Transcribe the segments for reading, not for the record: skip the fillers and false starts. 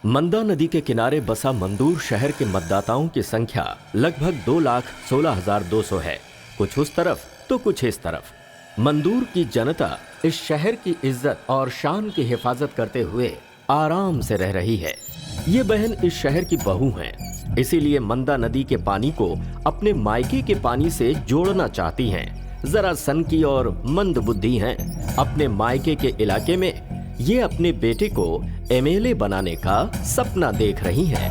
मंदा नदी के किनारे बसा मंदूर शहर के मतदाताओं की संख्या लगभग 2,16,200 है। कुछ उस तरफ तो कुछ इस तरफ। मंदूर की जनता इस शहर की इज्जत और शान की हिफाजत करते हुए आराम से रह रही है। ये बहन इस शहर की बहू हैं, इसीलिए मंदा नदी के पानी को अपने मायके के पानी से जोड़ना चाहती हैं। जरा सनकी और मंद बुद्धि हैं। अपने मायके के इलाके में ये अपने बेटे को एमएलए बनाने का सपना देख रही हैं।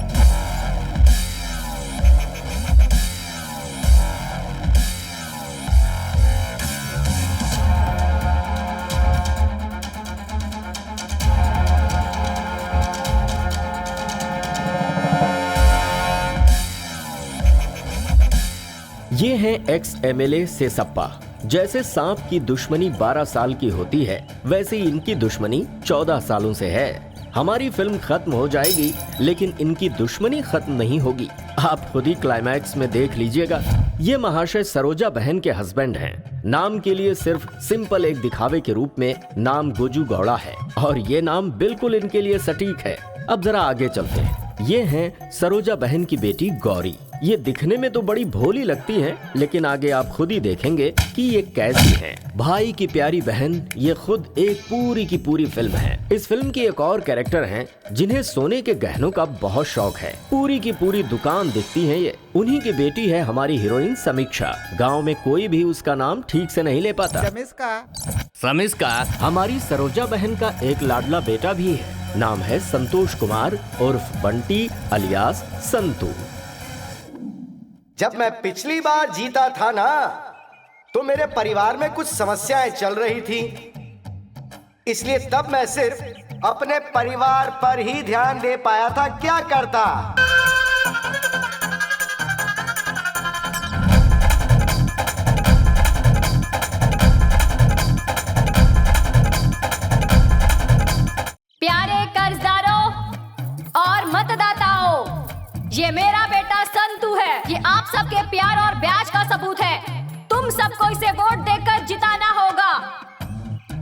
ये हैं एक्स एमएलए सेसप्पा। जैसे सांप की दुश्मनी 12 साल की होती है, वैसे ही इनकी दुश्मनी 14 सालों से है। हमारी फिल्म खत्म हो जाएगी, लेकिन इनकी दुश्मनी खत्म नहीं होगी। आप खुद ही क्लाइमैक्स में देख लीजिएगा। ये महाशय सरोजा बहन के हस्बैंड हैं। नाम के लिए सिर्फ सिंपल एक दिखावे के रूप में नाम गोजू गौड़ा है, और ये नाम बिल्कुल इनके लिए सटीक है। अब जरा आगे चलते हैं। ये हैं सरोजा बहन की बेटी गौरी। ये दिखने में तो बड़ी भोली लगती हैं, लेकिन आगे आप खुद ही देखेंगे कि ये कैसी हैं। भाई की प्यारी बहन ये खुद एक पूरी की पूरी फिल्म है। इस फिल्म की एक और कैरेक्टर हैं जिन्हें सोने के गहनों का बहुत शौक है। पूरी की पूरी दुकान दिखती है ये। उन्हीं की बेटी है हमारी हीरोइन समीक्षा। गाँव में कोई भी उसका नाम ठीक से नहीं ले पाता। समीक्षा हमारी सरोजा बहन का एक लाडला बेटा भी है। नाम है संतोष कुमार उर्फ बंटी अलियास संतू। जब मैं पिछली बार जीता था ना, तो मेरे परिवार में कुछ समस्याएं चल रही थी, इसलिए तब मैं सिर्फ अपने परिवार पर ही ध्यान दे पाया था। क्या करता? प्यारे कर्जदारों और मतदाताओं, ये मेरा बेटा संतू है। ये आप सबके प्यार और ब्याज का सबूत है। तुम सबको इसे वोट देकर जिताना होगा।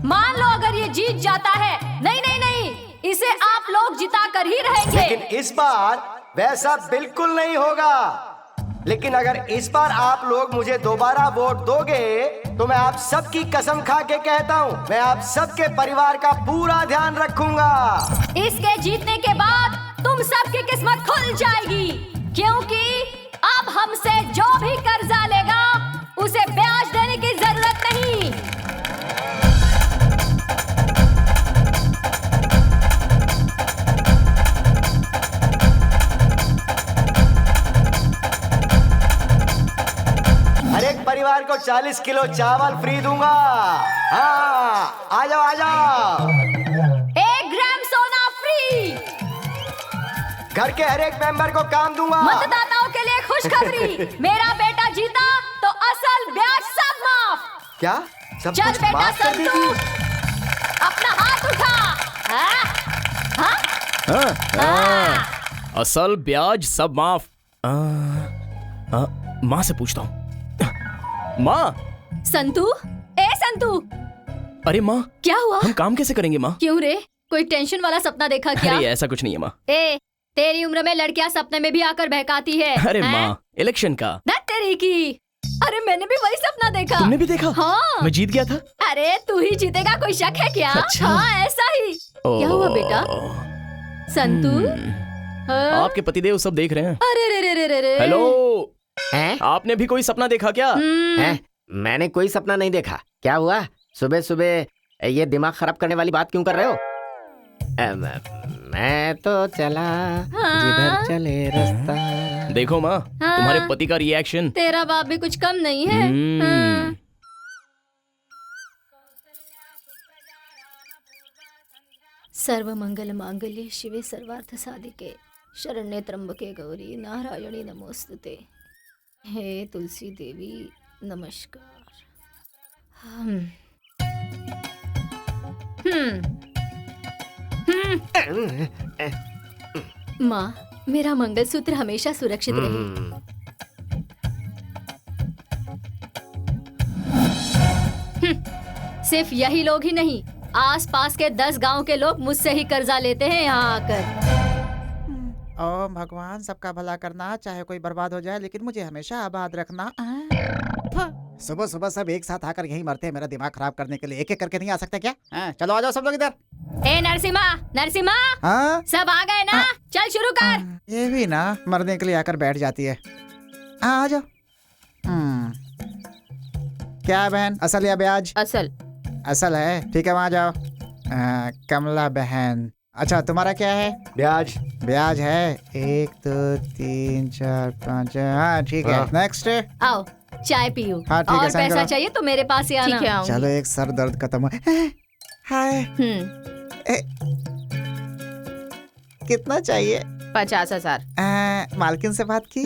मान लो अगर ये जीत जाता है, नहीं, इसे आप लोग जिता कर ही रहेंगे। लेकिन इस बार वैसा बिल्कुल नहीं होगा। लेकिन अगर इस बार आप लोग मुझे दोबारा वोट दोगे, तो मैं आप सबकी कसम खा के कहता हूँ, मैं आप सबके परिवार का पूरा ध्यान रखूंगा। इसके जीतने के बाद तुम सबकी किस्मत खुल जाएगी, क्योंकि अब हमसे जो भी कर्जा लेगा उसे ब्याज देने की जरूरत नहीं। हर एक परिवार को 40 किलो चावल फ्री दूंगा। हाँ, आ जाओ। 1 ग्राम सोना फ्री। घर के हर एक मेंबर को काम दूंगा। मतदाताओं के लिए खुशखबरी, मेरा बेटा जीता तो असल ब्याज सब माफ। क्या? सब चल कुछ बेटा माफ कर संतू, देगी? अपना हाथ उठा। असल ब्याज सब माफ। माँ से पूछता हूँ। माँ। संतू, ए संतू। अरे माँ, क्या हुआ? हम काम कैसे करेंगे माँ? क्यों रे, कोई टेंशन वाला सपना देखा क्या? अरे ऐसा कुछ नहीं है माँ। तेरी उम्र में लड़कियां सपने में भी आकर बहकाती है। अरे माँ, इलेक्शन का। ना तेरी की। अरे मैंने भी वही सपना देखा। तुमने भी देखा? हाँ। मैं जीत गया था। अरे तू ही जीतेगा, कोई शक है क्या? अच्छा। हाँ ऐसा ही। क्या हुआ बेटा? संतू, आपके पतिदेव सब देख रहे हैं। अरे हेलो, हैं? आपने भी कोई सपना देखा क्या? हैं? मैंने कोई सपना नहीं देखा। क्या हुआ? सुबह सुबह ये दिमाग खराब करने वाली बात क्यों कर रहे हो? मैं तो चला जिधर चले रास्ता। देखो माँ, तुम्हारे पति का रिएक्शन। तेरा बाप भी कुछ कम नहीं है। हाँ। सर्व मंगल मांगल्ये शिवे सर्वार्थ साधिके शरण्ये त्र्यंबके गौरी नारायणी नमोस्तुते। हे तुलसी देवी नमस्कार। माँ, मेरा मंगलसूत्र हमेशा सुरक्षित रहे। सिर्फ यही लोग ही नहीं, आसपास के 10 गांव के लोग मुझसे ही कर्जा लेते हैं यहाँ आकर। ओम भगवान सबका भला करना, चाहे कोई बर्बाद हो जाए लेकिन मुझे हमेशा आबाद रखना। सुबह सुबह सब एक साथ आकर यही मरते हैं मेरा दिमाग खराब करने के लिए। एक एक करके नहीं आ सकते क्या? चलो आ जाओ सब लोग इधर। ए नरसिम्हा, नरसिम्हा, हाँ सब आ गए ना? चल शुरू कर। ये भी ना मरने के लिए आकर बैठ जाती है। आ जाओ। क्या है बहन, असल या ब्याज? असल। असल है, ठीक है वहाँ जाओ। कमला बहन, अच्छा तुम्हारा क्या है? ब्याज। ब्याज है 1 2 3 4 5। हाँ ठीक है, नेक्स्ट। आओ चाय पियो। हाँ, ठीक है, और साइन पैसा करो। चाहिए तो मेरे पास ही आना। ठीक है आऊंगी। चलो एक सर दर्द खत्म हो। हाय, कितना चाहिए? 50,000। मालकिन से बात की?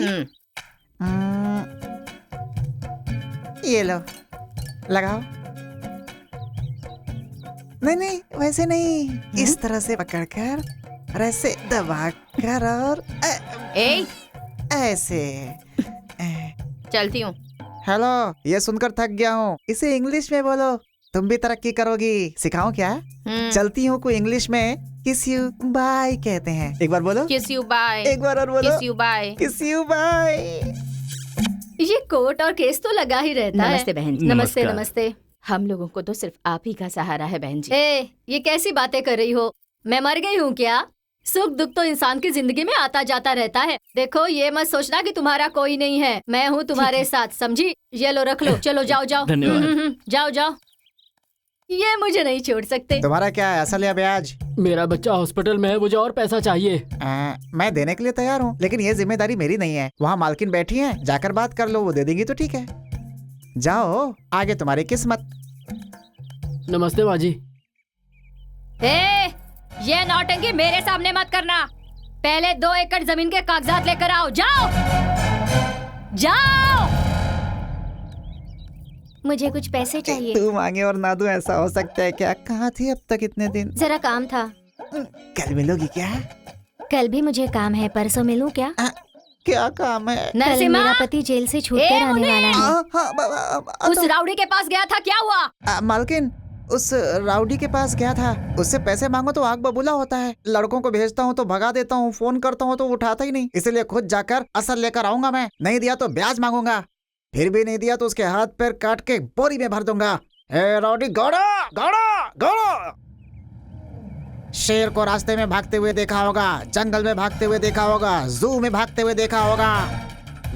ये लो, लगाओ। नहीं नहीं वैसे नहीं, इस तरह से पकड़कर और ऐसे दबाकर और ए ऐसे। चलती हूँ। हेलो, ये सुनकर थक गया हूँ, इसे इंग्लिश में बोलो, तुम भी तरक्की करोगी। सिखाऊं क्या? चलती हूँ को इंग्लिश में किस यू बाय कहते हैं। एक बार बोलो। किस यू बाय। एक बार और बोलो। किस यू बाय। किस यू बाय। ये कोट और केस तो लगा ही रहता है। नमस्ते बहन जी। नमस्ते नमस्कार। नमस्ते। हम लोगों को तो सिर्फ आप ही का सहारा है बहन जी। ए, ये कैसी बातें कर रही हो? मैं मर गई हूँ क्या? सुख दुख तो इंसान की जिंदगी में आता जाता रहता है। देखो ये मत सोचना कि तुम्हारा कोई नहीं है, मैं हूँ तुम्हारे साथ, समझी? ये लो रख लो, चलो जाओ जाओ। धन्यवाद। जाओ जाओ। ये मुझे नहीं छोड़ सकते। तुम्हारा क्या है, असल या ब्याज? मेरा बच्चा हॉस्पिटल में है, मुझे और पैसा चाहिए। मैं देने के लिए तैयार हूँ, लेकिन ये जिम्मेदारी मेरी नहीं है। वहाँ मालकिन बैठी है, जाकर बात कर लो, वो दे देंगी तो ठीक है। जाओ, आगे तुम्हारी किस्मत। नमस्ते बाजी। ए, ये नौटंकी मेरे सामने मत करना। पहले 2 एकड़ जमीन के कागजात लेकर आओ। जाओ जाओ। मुझे कुछ पैसे चाहिए। तू मांगे और ना दूं, ऐसा हो सकता है क्या? कहाँ थी अब तक इतने दिन? जरा काम था। कल मिलोगी क्या? कल भी मुझे काम है, परसों मिलूं क्या? क्या काम है? नरसिम्हा, मेरा पति जेल से छूटकर आने वाला है। उस राउडी के पास गया था, क्या हुआ? मालकिन, उस राउडी के पास गया था, उससे पैसे मांगो तो आग बबूला होता है। लड़कों को भेजता हूँ तो भगा देता हूँ, फोन करता हूँ तो उठाता ही नहीं, इसलिए खुद जाकर असल लेकर आऊंगा। मैं नहीं दिया तो ब्याज मांगूंगा, फिर भी नहीं दिया तो उसके हाथ पैर काट के बोरी में भर दूंगा। ए राउडी, गौड़ा गौड़ा गौड़ा। शेर को रास्ते में भागते हुए देखा होगा, जंगल में भागते हुए देखा होगा, जू में भागते हुए देखा होगा,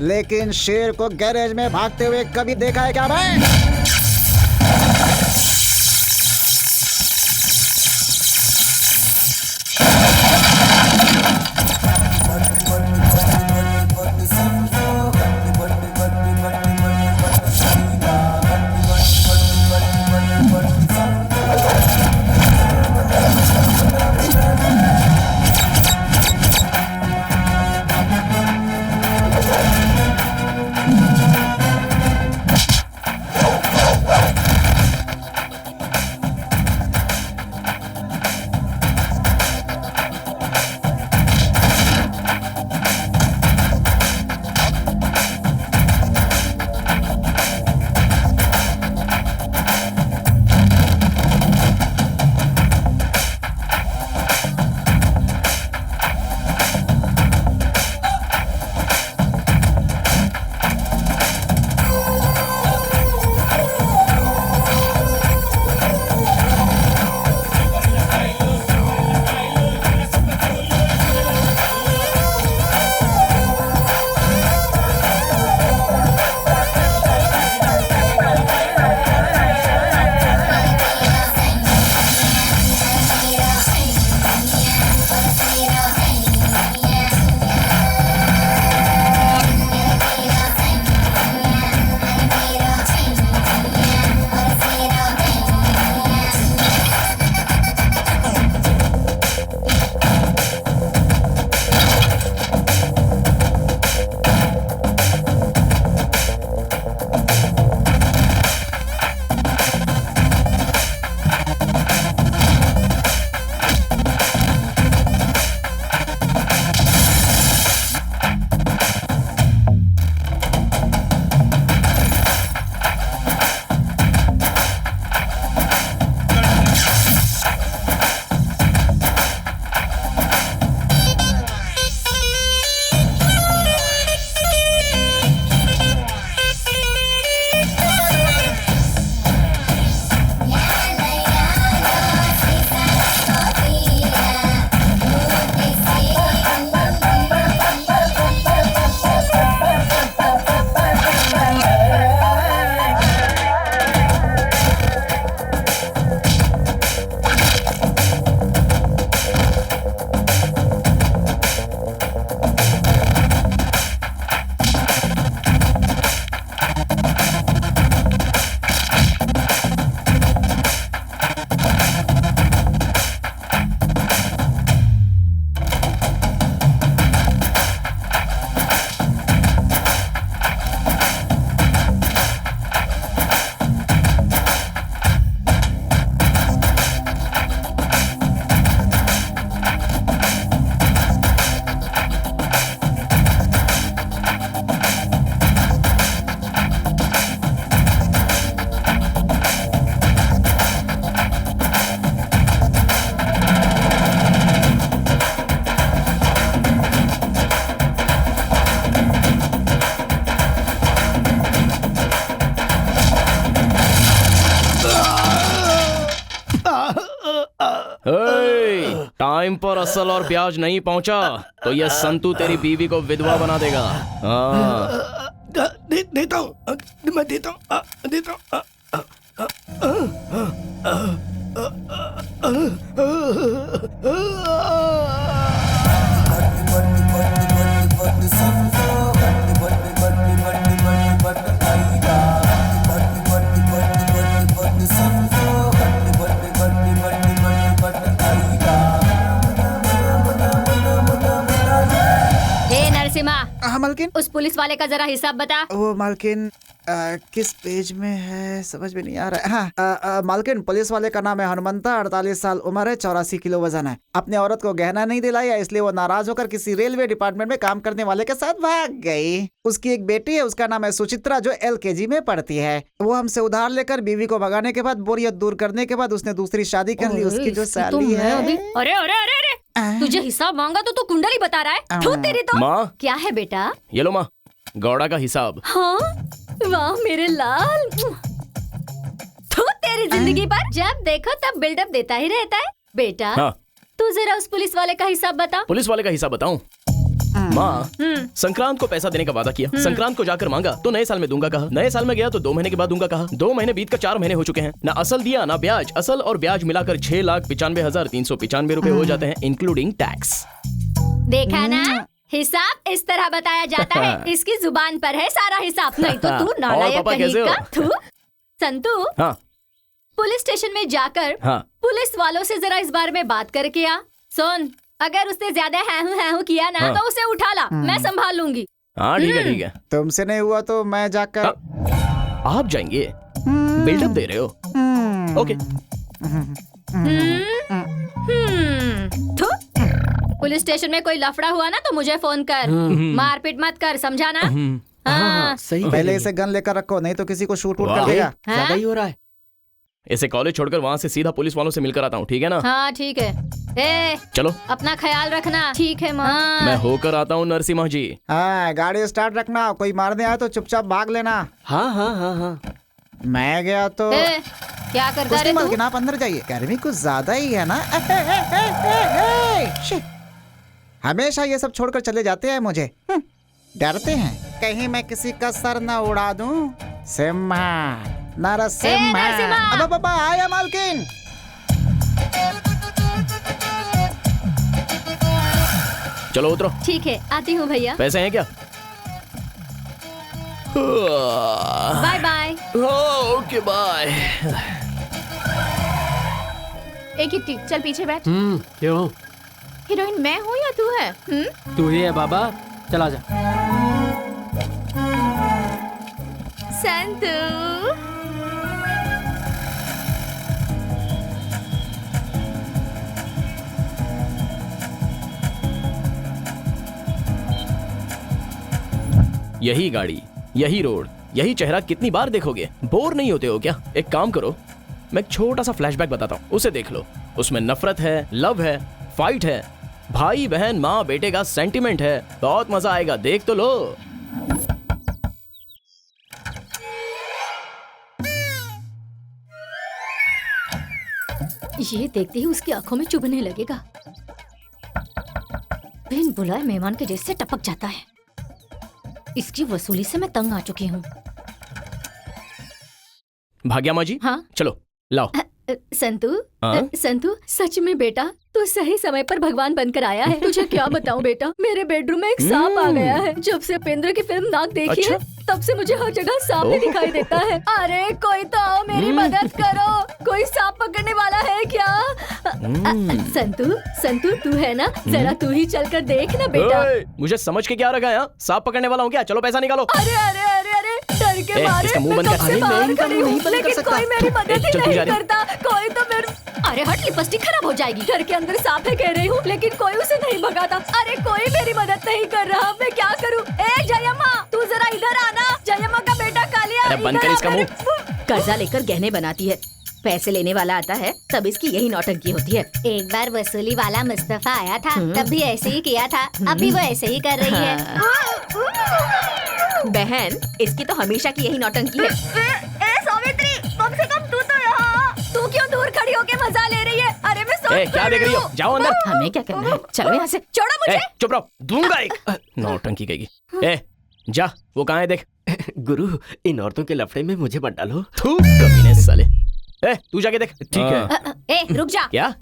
लेकिन शेर को गैरेज में भागते हुए कभी देखा है क्या भाई? टाइम पर असल और ब्याज नहीं पहुंचा तो यह संतू तेरी बीवी को विधवा बना देगा। हाँ देता हूँ, मैं देता हूँ। हे नरसिम्हा, हाँ मालकिन। उस पुलिस वाले का जरा हिसाब बता। वो मालकिन किस पेज में है समझ में नहीं आ रहा है। हाँ मालकिन, पुलिस वाले का नाम है हनुमंता, 48 साल उम्र है, 84 किलो वजन है। अपनी औरत को गहना नहीं दिलाया इसलिए वो नाराज होकर किसी रेलवे डिपार्टमेंट में काम करने वाले के साथ भाग गई। उसकी एक बेटी है, उसका नाम है सुचित्रा, जो LKG में पढ़ती है। वो हमसे उधार लेकर बीवी को भगाने के बाद, बोरियत दूर करने के बाद उसने दूसरी शादी कर ली। उसकी जो साली है। अरे अरे अरे अरे, तुझे हिसाब मांगा तो तू कुंडली बता रहा है। थू तेरी तो। माँ, क्या है बेटा? ये लो माँ, गौड़ा का हिसाब। हाँ, वाह मेरे लाल। तू तेरी जिंदगी पर जब देखो तब बिल्डअप देता ही रहता है। बेटा हाँ। तू जरा उस पुलिस वाले का हिसाब बता। पुलिस वाले का हिसाब बताऊं? माँ, संक्रांत को पैसा देने का वादा किया, संक्रांत को जाकर मांगा तो नए साल में दूंगा कहा, नए साल में गया तो 2 महीने के बाद दूंगा कहा, 2 महीने बीत कर 4 महीने हो चुके हैं, ना असल दिया ना ब्याज। असल और ब्याज मिलाकर 6,95,395 रुपए हो जाते हैं, इंक्लूडिंग टैक्स। देखा ना, हिसाब इस तरह बताया जाता है। इसकी जुबान पर है सारा हिसाब, नहीं तो तू नालायक पापा कहीं कैसे हो? का। तू संतू, हाँ पुलिस स्टेशन में जाकर हाँ पुलिस वालों से जरा इस बारे में बात करके आ। सुन, अगर उसने ज्यादा हैहू किया ना हाँ। तो उसे उठा ला, मैं संभाल लूंगी। हाँ, ठीक है ठीक है। तुमसे नहीं हुआ तो मैं जाकर। आप जाएंगे? बिल्डअप दे रहे हो? ओके। थू, पुलिस स्टेशन में कोई लफड़ा हुआ ना तो मुझे फोन कर। मारपीट मत कर, समझा ना? हाँ। सही पहले इसे गन लेकर रखो, नहीं तो किसी को शूट कर वाह। देगा। ज्यादा ही हो रहा है। इसे कॉलेज छोड़कर वहाँ से सीधा पुलिस वालों से मिलकर आता हूँ, ठीक है ना? हाँ ठीक है। ए, चलो, अपना ख्याल रखना। ठीक है माँ। मैं होकर आता हूँ नरसिम्हा जी। हाँ, गाड़ी स्टार्ट रखना, कोई मारने आए तो चुपचाप भाग लेना। हाँ हाँ हाँ हाँ। मैं गया तो ए, क्या करता कुछ रे नहीं तू? मालकिन, आप अंदर जाइए, गर्मी कुछ ज्यादा ही है ना। शिट। हमेशा ये सब छोड़कर चले जाते हैं मुझे। डरते हैं कहीं मैं किसी का सर न उड़ा दूं। सिम्हा, नरसिम्हा। नरसिम्हा। अब आया मालकिन। चलो उतरो। ठीक है, आती हूँ भैया। पैसे हैं क्या? Bye bye. Okay bye. एक किट्टी, चल पीछे बैठ। क्यों? हीरोइन मैं हूँ या तू है? तू ही है बाबा, चला जा। संतू, यही गाड़ी, यही रोड, यही चेहरा कितनी बार देखोगे? बोर नहीं होते हो क्या? एक काम करो, मैं एक छोटा सा फ्लैशबैक बताता हूँ, उसे देख लो। उसमें नफरत है, लव है, फाइट है, भाई बहन माँ बेटे का सेंटिमेंट है। बहुत मजा आएगा, देख तो लो। ये देखते ही उसकी आंखों में चुभने लगेगा। बिन बुलाए मेहमान के जैसे टपक जाता है। इसकी वसूली से मैं तंग आ चुकी हूँ। भाग्या माँ जी, हाँ? चलो लाओ। संतू, हाँ? संतू, सच में बेटा तू सही समय पर भगवान बनकर आया है। तुझे क्या बताऊं बेटा, मेरे बेडरूम में एक सांप आ गया है। जब से उपेंद्र की फिल्म नाक देखी अच्छा? है तब से मुझे हर जगह सांप ही दिखाई देता है। अरे कोई तो आओ, मेरी मदद करो। कोई सांप पकड़ने वाला है क्या? संतू, संतू तू है ना, जरा तू ही चलकर देख ना बेटा। ओए, मुझे समझ के क्या रखा है? सांप पकड़ने वाला हूँ क्या? चलो पैसा निकालो। अरे अरे अरे अरे, डर के ए, मारे इसका मुंह मैं बंद कब कर। से अरे, बाहर मैं इनका खड़ी मुंह हूँ, नहीं बंद कर लेकिन सकता। कोई मेरी मदद ही चल, तू नहीं जा रही। करता। कोई तो मेरे, अरे हट, लिपस्टिक खराब हो जाएगी। घर के अंदर सांप है कह रही हूँ, लेकिन कोई उसे नहीं भगाता। अरे कोई मेरी मदद नहीं कर रहा, मैं क्या करूँ? ए जयम्मा, तू जरा इधर आना। जयम्मा का बेटा कालिया, अरे बंद इधर कर आ इसका मेरे- कर्जा लेकर गहने बनाती है, पैसे लेने वाला आता है तब इसकी यही नौटंकी होती है। एक बार वसूली वाला मुस्तफा आया था, तब भी ऐसे ही किया था। अभी वो ऐसे ही कर रही है। बहन, इसकी तो हमेशा की यही नौटंकी है। ए सावित्री, कम से कम तू तो यहाँ। तू क्यों दूर खड़ी होके मजा ले रही है? अरे मैं ए, क्या देख रही हो? जाओ अंदर। हमें क्या करना है? चलो यहाँ से। छोड़ो मुझे। ए, चुप रहो, दूंगा एक। नौटंकी कहेगी। ए, जा, वो कहाँ है देख। गुरु, इन औरतों के लफड़े में मुझे मत डालो। थू, कमीने साले। ए, तू जाके देख। ठीक है। ए रुक जा। क्या?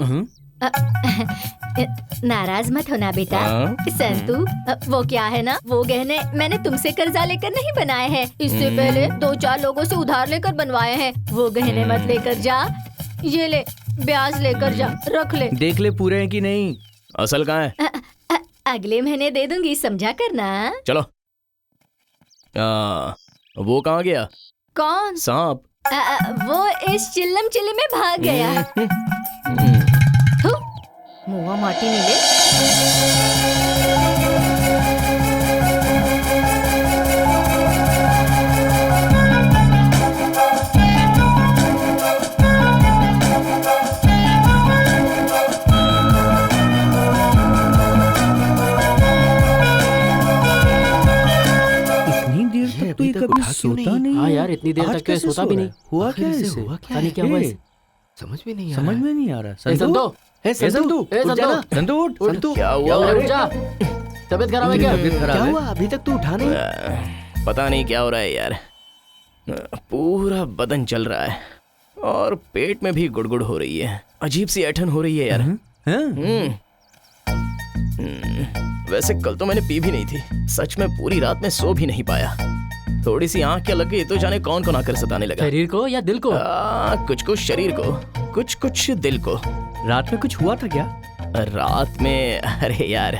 नाराज मत होना बेटा। हाँ? संतू, वो क्या है ना, वो गहने मैंने तुमसे कर्जा लेकर नहीं बनाए हैं। इससे पहले 2-4 लोगों से उधार लेकर बनवाए हैं। वो गहने मत लेकर जा। ये ले, ब्याज लेकर जा, रख ले। देख ले पूरे हैं कि नहीं। असल कहाँ है? अगले महीने दे दूंगी, समझा करना। चलो। वो कहाँ गया? कौन? सांप। वो इस चिल्लम चिल्ली में भाग गया। थू, मुआ माटी मिले। इतनी देर तक तो ये कभी सोता नहीं। हाँ यार, इतनी देर आज तक तो ये कैसे सोता सो भी रहा नहीं। है? हुआ क्या आखिर है इसे इसे? हुआ क्या पता नहीं क्या हुआ ए, इसे। समझ में नहीं आ समझ रहा। में नहीं आ रहा। ए, संतो, ए, संतु, ए, उठ जा ना। संतु, संतु उठ, उठ। संतु। क्या हुआ? अरे उठ जा। तबीयत खराब है क्या? तबीयत खराब क्या है? हुआ? अभी तक तू उठा नहीं। पता नहीं क्या हो रहा है यार। पूरा बदन चल रहा है और पेट में भी गुड़गुड़ हो रही है। अजीब सी ऐठन हो रही है यार। हाँ? वैसे कल तो मैंने पी भी नहीं थी। सच में पूरी रात में सो भी नहीं पाया। थोड़ी सी आंख क्या लग गई तो जाने कौन कौन आकर सताने लगा। शरीर को या दिल को? कुछ कुछ शरीर को, कुछ कुछ दिल को। रात में कुछ हुआ था क्या? रात में, अरे यार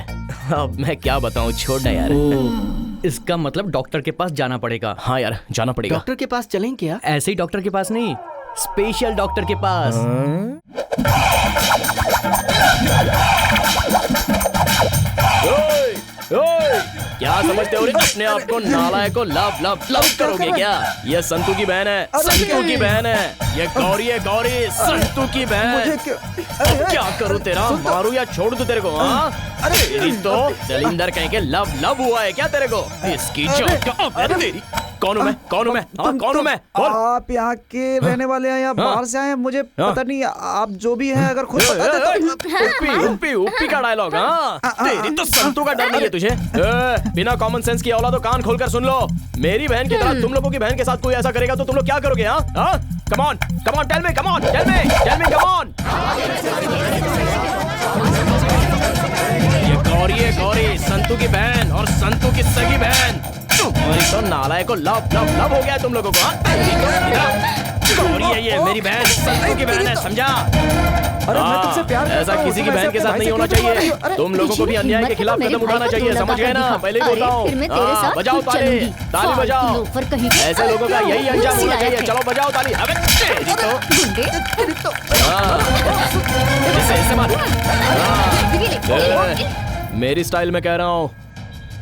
अब मैं क्या बताऊं, छोड़ना यार। इसका मतलब डॉक्टर के पास जाना पड़ेगा। हाँ यार, जाना पड़ेगा। डॉक्टर के पास चलें क्या? ऐसे ही डॉक्टर के पास नहीं, स्पेशल डॉक्टर के पास। ओए, ओए, क्या समझते हो रे अपने आप को? नालायक को लव लव लव करोगे क्या? ये संतू की बहन है, संतू की बहन है। ये गौरी है, गौरी, संतू की बहन। अब क्या करूं तेरा? मारूं या छोड़ दूं तेरे को? हाँ, तेरी तो दलिंदर कहीं के लव लव हुआ है क्या तेरे को? इसकी अरे तेरी, कौन हूं मैं? कौन हूं मैं? हाँ, कौन हूं मैं? बोल। आप यहाँ के रहने वाले हैं या बाहर से आए हैं? मुझे पता नहीं। आप जो भी हैं, अगर खुद बता दे तो। उप्पी उप्पी उप्पी का डायलॉग। हाँ, तेरी तो संतू का डर नहीं है तुझे। बिना कॉमन सेंस की औलादो, कान खोलकर सुन लो। मेरी बहन की तरह तुम लोगों की बहन के साथ कोई ऐसा करेगा तो तुम लोग क्या करोगे? हाँ, come on, tell me, come on, tell me, come on. ये गौरी है, गौरी, संतू की बहन और संतू की सगी बहन। तुम्हारी तो नालायक को लव लव लव हो गया तुम लोगों को। हाँ, गौरी है ये, मेरी बहन, संतू की बहन है, समझा? अरे मैं तुमसे प्यार करता ऐसा हूँ, किसी की तुम बहन ऐसे के साथ अपने नहीं होना भाई से क्यों चाहिए। बोल रही हो? तुम लोगों को भी अन्याय के खिलाफ कदम उठाना चाहिए, समझ गए ना? पहले ही बोलता हूँ। फिर मैं तेरे साथ बजाओ खुद ताली, चलूंगी। ताली बजाओ। लोफर कहीं के। ऐसे लोगों का यही अंजाम होना चाहिए। चलो बजाओ ताली। अबे तेरी तो, गुंडे। हाँ, ऐसे मार। ये ले। मेरी स्टाइल में कह रहा हूँ,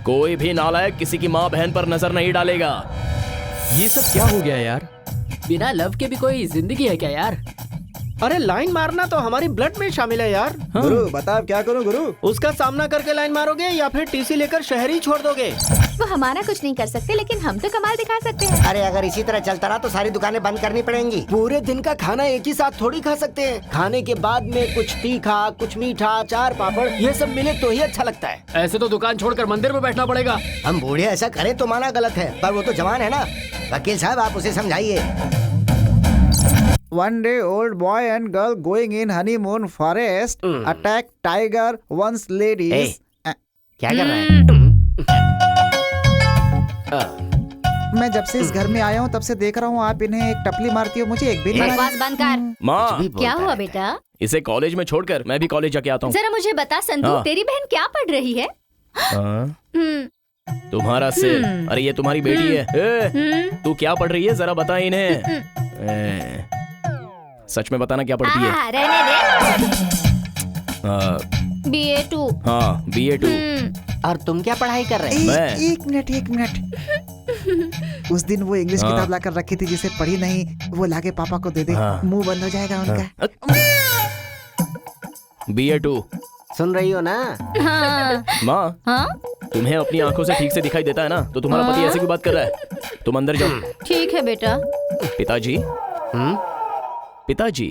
कोई भी नालायक किसी की माँ बहन पर नजर नहीं डालेगा। ये सब क्या हो गया यार? बिना लव के भी कोई जिंदगी है क्या यार? अरे लाइन मारना तो हमारी ब्लड में शामिल है यार। गुरु बता, अब क्या करूं गुरु? उसका सामना करके लाइन मारोगे या फिर टीसी लेकर शहर ही छोड़ दोगे? वो हमारा कुछ नहीं कर सकते, लेकिन हम तो कमाल दिखा सकते हैं। अरे अगर इसी तरह चलता रहा तो सारी दुकानें बंद करनी पड़ेंगी। पूरे दिन का खाना एक ही साथ थोड़ी खा सकते हैं। खाने के बाद में कुछ तीखा, कुछ मीठा, चार पापड़, ये सब मिले तो ही अच्छा लगता है। ऐसे तो दुकान छोड़कर मंदिर में बैठना पड़ेगा। हम बूढ़े ऐसा करें तो माना गलत है, पर वो तो जवान है ना। वकील साहब, आप उसे समझाइए। One day old boy and girl going in honeymoon forest attack tiger once ladies. क्या कर रहा है? मैं जब से इस घर में आया हूँ तब से देख रहा हूँ आप इन्हें एक टपली मारती हो, मुझे एक भी नहीं बकवास मारी। बंद कर। माँ, क्या हुआ बेटा? इसे कॉलेज में छोड़कर मैं भी कॉलेज जाके आता हूँ। जरा मुझे बता संतू, हाँ। तेरी बहन क्या पढ़ रही है? तुम्हारा सिर, अरे ये तुम्हारी बेटी है। तू क्या पढ़ रही है, जरा बता इन्हें। सच में बताना क्या पढ़ती है? रहने दे। BA2। हाँ, BA2। और तुम क्या पढ़ाई कर रहे? मैं? एक मिनट। उस दिन वो इंग्लिश हाँ। किताब लाकर रखी थी जिसे पढ़ी नहीं, वो लाके पापा को दे दे। हाँ। मुंह बंद हो जाएगा उनका। BA2। सुन रही हो ना? हाँ। माँ, हाँ? तुम्हें अपनी आंखों से ठीक से दिखाई देता है ना, तो तुम्हारा पति ऐसे क्यों बात कर रहा है? तुम अंदर जाओ। ठीक है बेटा। पिताजी, पिताजी,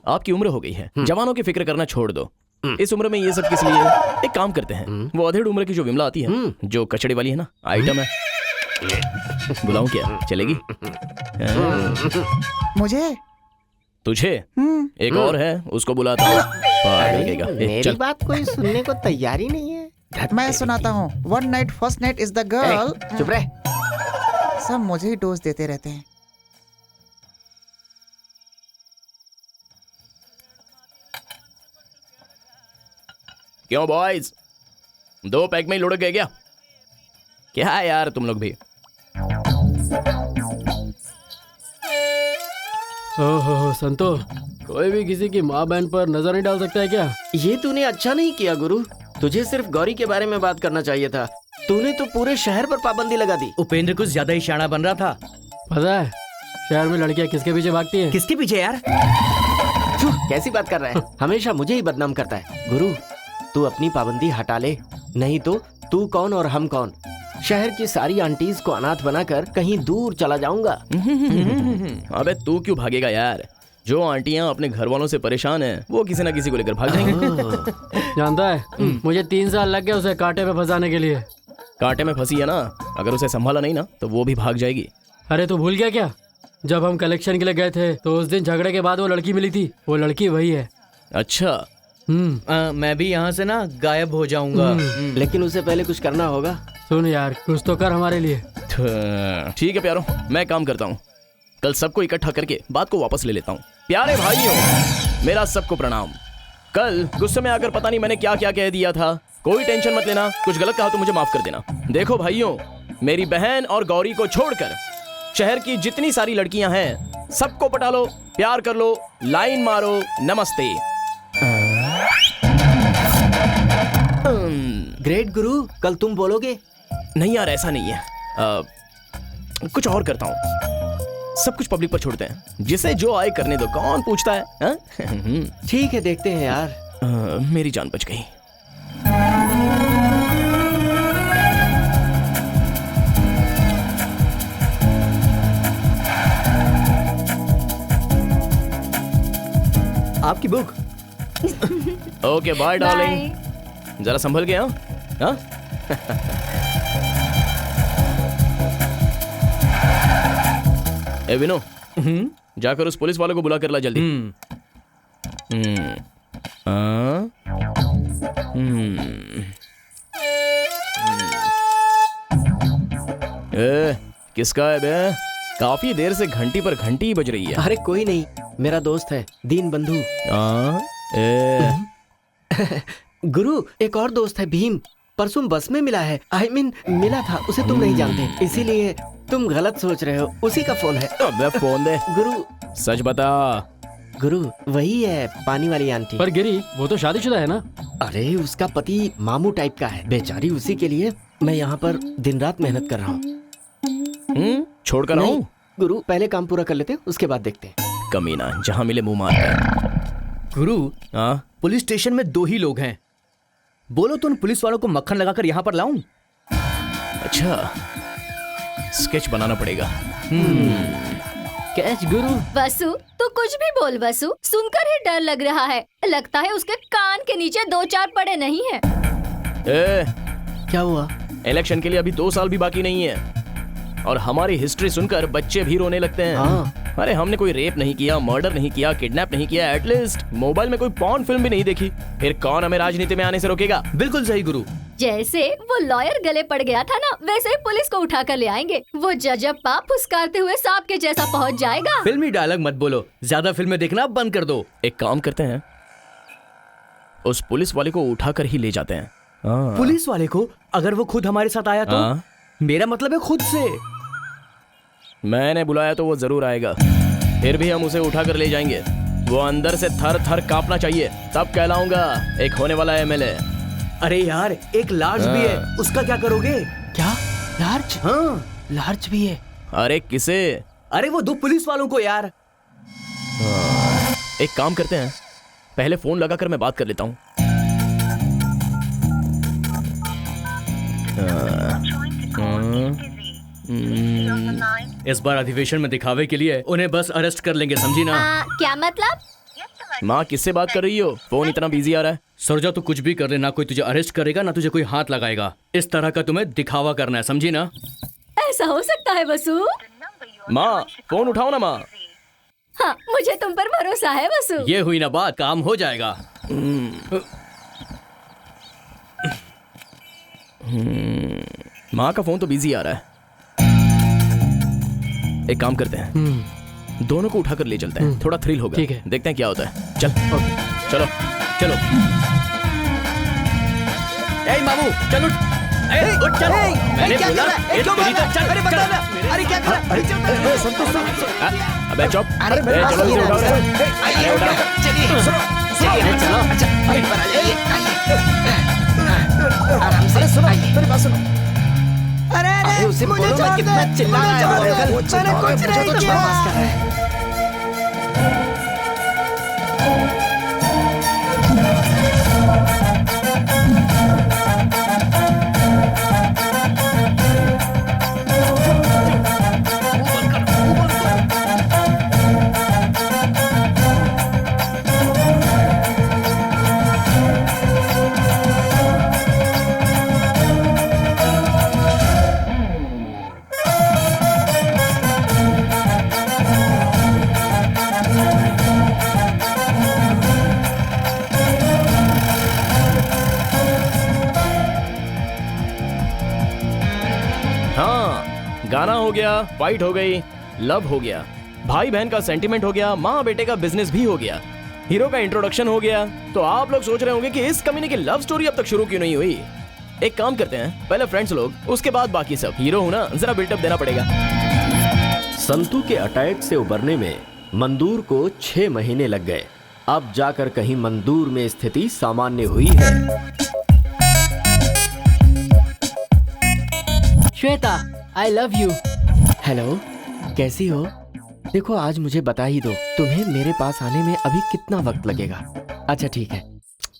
आपकी उम्र हो गई है, जवानों की फिक्र करना छोड़ दो। इस उम्र में ये सब किस लिए? एक काम करते हैं, वो अधेड़ उम्र की जो विमला आती है, जो कचड़े वाली है ना, आइटम है, बुलाऊं क्या? चलेगी? मुझे तुझे? एक और है, उसको बुलाता हूँ। मेरी चल। बात कोई सुनने को तैयार ही नहीं है। मैं सुनाता हूँ। One night first night is the girl. चुप रह। सब मुझे ही डोज देते रहते हैं। क्यों बॉयज, 2 पैक में ही लुढ़क गए क्या? क्या यार तुम लोग भी? ओहो संतो, कोई भी किसी की माँ बहन पर नजर नहीं डाल सकता है क्या? ये तूने अच्छा नहीं किया गुरु। तुझे सिर्फ गौरी के बारे में बात करना चाहिए था। तूने तो पूरे शहर पर पाबंदी लगा दी। उपेंद्र कुछ ज्यादा ही शाना बन रहा था। पता है शहर में लड़कियां किसके पीछे भागती हैं? किसके पीछे यार? कैसी बात कर रहा है? हमेशा मुझे ही बदनाम करता है। गुरु, तू अपनी पाबंदी हटा ले, नहीं तो तू कौन और हम कौन। शहर की सारी आंटीज को अनाथ बनाकर कहीं दूर चला जाऊंगा। अबे तू क्यों भागेगा यार? जो आंटियां अपने घर वालों से परेशान हैं, वो किसी ना किसी को लेकर भाग जाएंगे। जानता है मुझे 3 साल लग गए उसे कांटे में फंसाने के लिए। कांटे में फंसी है ना, अगर उसे संभाला नहीं ना तो वो भी भाग जाएगी। अरे तू भूल गया क्या? जब हम कलेक्शन के लिए गए थे तो उस दिन झगड़े के बाद वो लड़की मिली थी। वो लड़की वही है। अच्छा। मैं भी यहाँ से ना गायब हो जाऊंगा। लेकिन उसे पहले कुछ करना होगा। सुन यार, कुछ तो कर हमारे लिए। ठीक है प्यारो, मैं काम करता हूँ। कल सबको इकट्ठा करके बात को वापस ले लेता हूँ। प्यारे भाइयों, मेरा सबको प्रणाम। कल गुस्से में आकर पता नहीं मैंने क्या क्या कह दिया था। कोई टेंशन मत लेना, कुछ गलत कहा तो मुझे माफ कर देना। देखो भाइयों, मेरी बहन और गौरी को छोड़कर शहर की जितनी सारी लड़कियां हैं, सबको पटा लो, प्यार कर लो, लाइन मारो, नमस्ते। ग्रेट गुरु, कल तुम बोलोगे? नहीं यार, ऐसा नहीं है। कुछ और करता हूँ। सब कुछ पब्लिक पर छोड़ते हैं, जिसे जो आए करने दो, कौन पूछता है? ठीक है, देखते हैं यार। मेरी जान बच गई। आपकी बुक। ओके बाय डार्लिंग, जरा संभल के। हाँ? ए विनो, जाकर उस पुलिस वाले को बुला कर ला जल्दी। किसका है बे? काफी देर से घंटी पर घंटी बज रही है। अरे कोई नहीं, मेरा दोस्त है, दीन बंधु। गुरु, एक और दोस्त है, भीम। परसों बस में मिला है। I mean, मिला था, उसे तुम नहीं जानते, इसीलिए तुम गलत सोच रहे हो। उसी का फोन है। अबे फोन दे। गुरु सच बता। गुरु, वही है पानी वाली आंटी। पर गिरी, वो तो शादीशुदा है ना? अरे उसका पति मामू टाइप का है। बेचारी, उसी के लिए मैं यहाँ पर दिन रात मेहनत कर रहा हूँ। छोड़कर आऊं? गुरु, पहले काम पूरा कर लेते हैं, उसके बाद देखते हैं। कमीना, जहाँ मिले मुंह मारता। गुरु, पुलिस स्टेशन में 2 ही लोग हैं। बोलो तो उन पुलिस वालों को मक्खन लगाकर यहाँ पर लाऊं? अच्छा, स्केच बनाना पड़ेगा। कैच गुरु। वसु, तू कुछ भी बोल वसु, सुनकर ही डर लग रहा है। लगता है उसके कान के नीचे 2-4 पड़े नहीं है। क्या हुआ? इलेक्शन के लिए अभी 2 साल भी बाकी नहीं है, और हमारी हिस्ट्री सुनकर बच्चे भी रोने लगते हैं। हाँ। अरे हमने कोई रेप नहीं किया, मर्डर नहीं किया, किडनैप नहीं किया, एटलीस्ट मोबाइल में कोई पॉर्न फिल्म भी नहीं देखी। फिर कौन हमें राजनीति में आने से रोकेगा? बिल्कुल सही गुरु। जैसे वो लॉयर गले पड़ गया था ना, वैसे ही पुलिस को उठा कर ले आएंगे। वो जजप्पा फुसकारते हुए सांप के जैसा पहुंच जाएगा। फिल्मी डायलॉग मत बोलो, ज्यादा फिल्में देखना बंद कर दो। एक काम करते हैं, उस पुलिस वाले को उठाकर ही ले जाते हैं। पुलिस वाले को? अगर वो खुद हमारे साथ आया तो? मेरा मतलब है खुद से। मैंने बुलाया तो वो जरूर आएगा, फिर भी हम उसे उठाकर ले जाएंगे। वो अंदर से थर थर कांपना चाहिए, तब कहलाऊंगा एक होने वाला एमएलए। अरे यार, एक लार्ज भी है, उसका क्या करोगे? क्या? लार्ज? हाँ, लार्ज भी है। अरे किसे? अरे वो 2 पुलिस वालों को यार। एक काम करते हैं, पहले फोन लगाकर मैं बात कर लेता हूँ। इस बार अधिवेशन में दिखावे के लिए उन्हें बस अरेस्ट कर लेंगे, समझी ना? क्या मतलब? माँ किससे बात कर रही हो? फोन इतना बिजी आ रहा है। सरजा तू कुछ भी कर ले, ना कोई तुझे अरेस्ट करेगा ना तुझे कोई हाथ लगाएगा। इस तरह का तुम्हें दिखावा करना है, समझी ना? ऐसा हो सकता है वसु? माँ फोन उठाओ ना माँ। हाँ, मुझे तुम पर भरोसा है वसु। ये हुई ना बात, काम हो जाएगा। माँ का फोन तो बिजी आ रहा है। एक काम करते हैं, दोनों को उठाकर ले चलते हैं, थोड़ा थ्रिल होगा। ठीक है। देखते हैं क्या होता है। चल चलो चलो। ए मामू चल उठ। उठ चल। मैंने बोला चल। अरे बता ना, अरे क्या कर रहा है? अरे संतोष अबे चुप। अरे मेरे पास चलो ये इसे उठाओ। आइए, उठाओ। चलिए चलिए चलो। अच्छा अरे पर आ जाइए, आराम से। सुनो मेरी बात सुनो। अरे उसे बोलो मत, कितना चिल्ला रहा है वो। मैंने कुछ नहीं किया। गाना हो गया, फाइट हो गई, लव हो गया, भाई बहन का सेंटिमेंट हो गया, माँ बेटे का बिजनेस भी हो गया, हीरो का इंट्रोडक्शन हो गया। तो आप लोग सोच रहे होंगे कि इस कमीने की लव स्टोरी अब तक शुरू क्यों नहीं हुई। एक काम करते हैं, पहले फ्रेंड्स लोग, उसके बाद बाकी सब। हीरो हूं ना, जरा बिल्टअप देना पड़ेगा। संतू के अटैक से उबरने में मंदूर को 6 महीने लग गए। अब जाकर कहीं मंदूर में स्थिति सामान्य हुई है। Shweta, I love you. Hello, कैसी हो? देखो आज मुझे बता ही दो, तुम्हें मेरे पास आने में अभी कितना वक्त लगेगा। अच्छा ठीक है।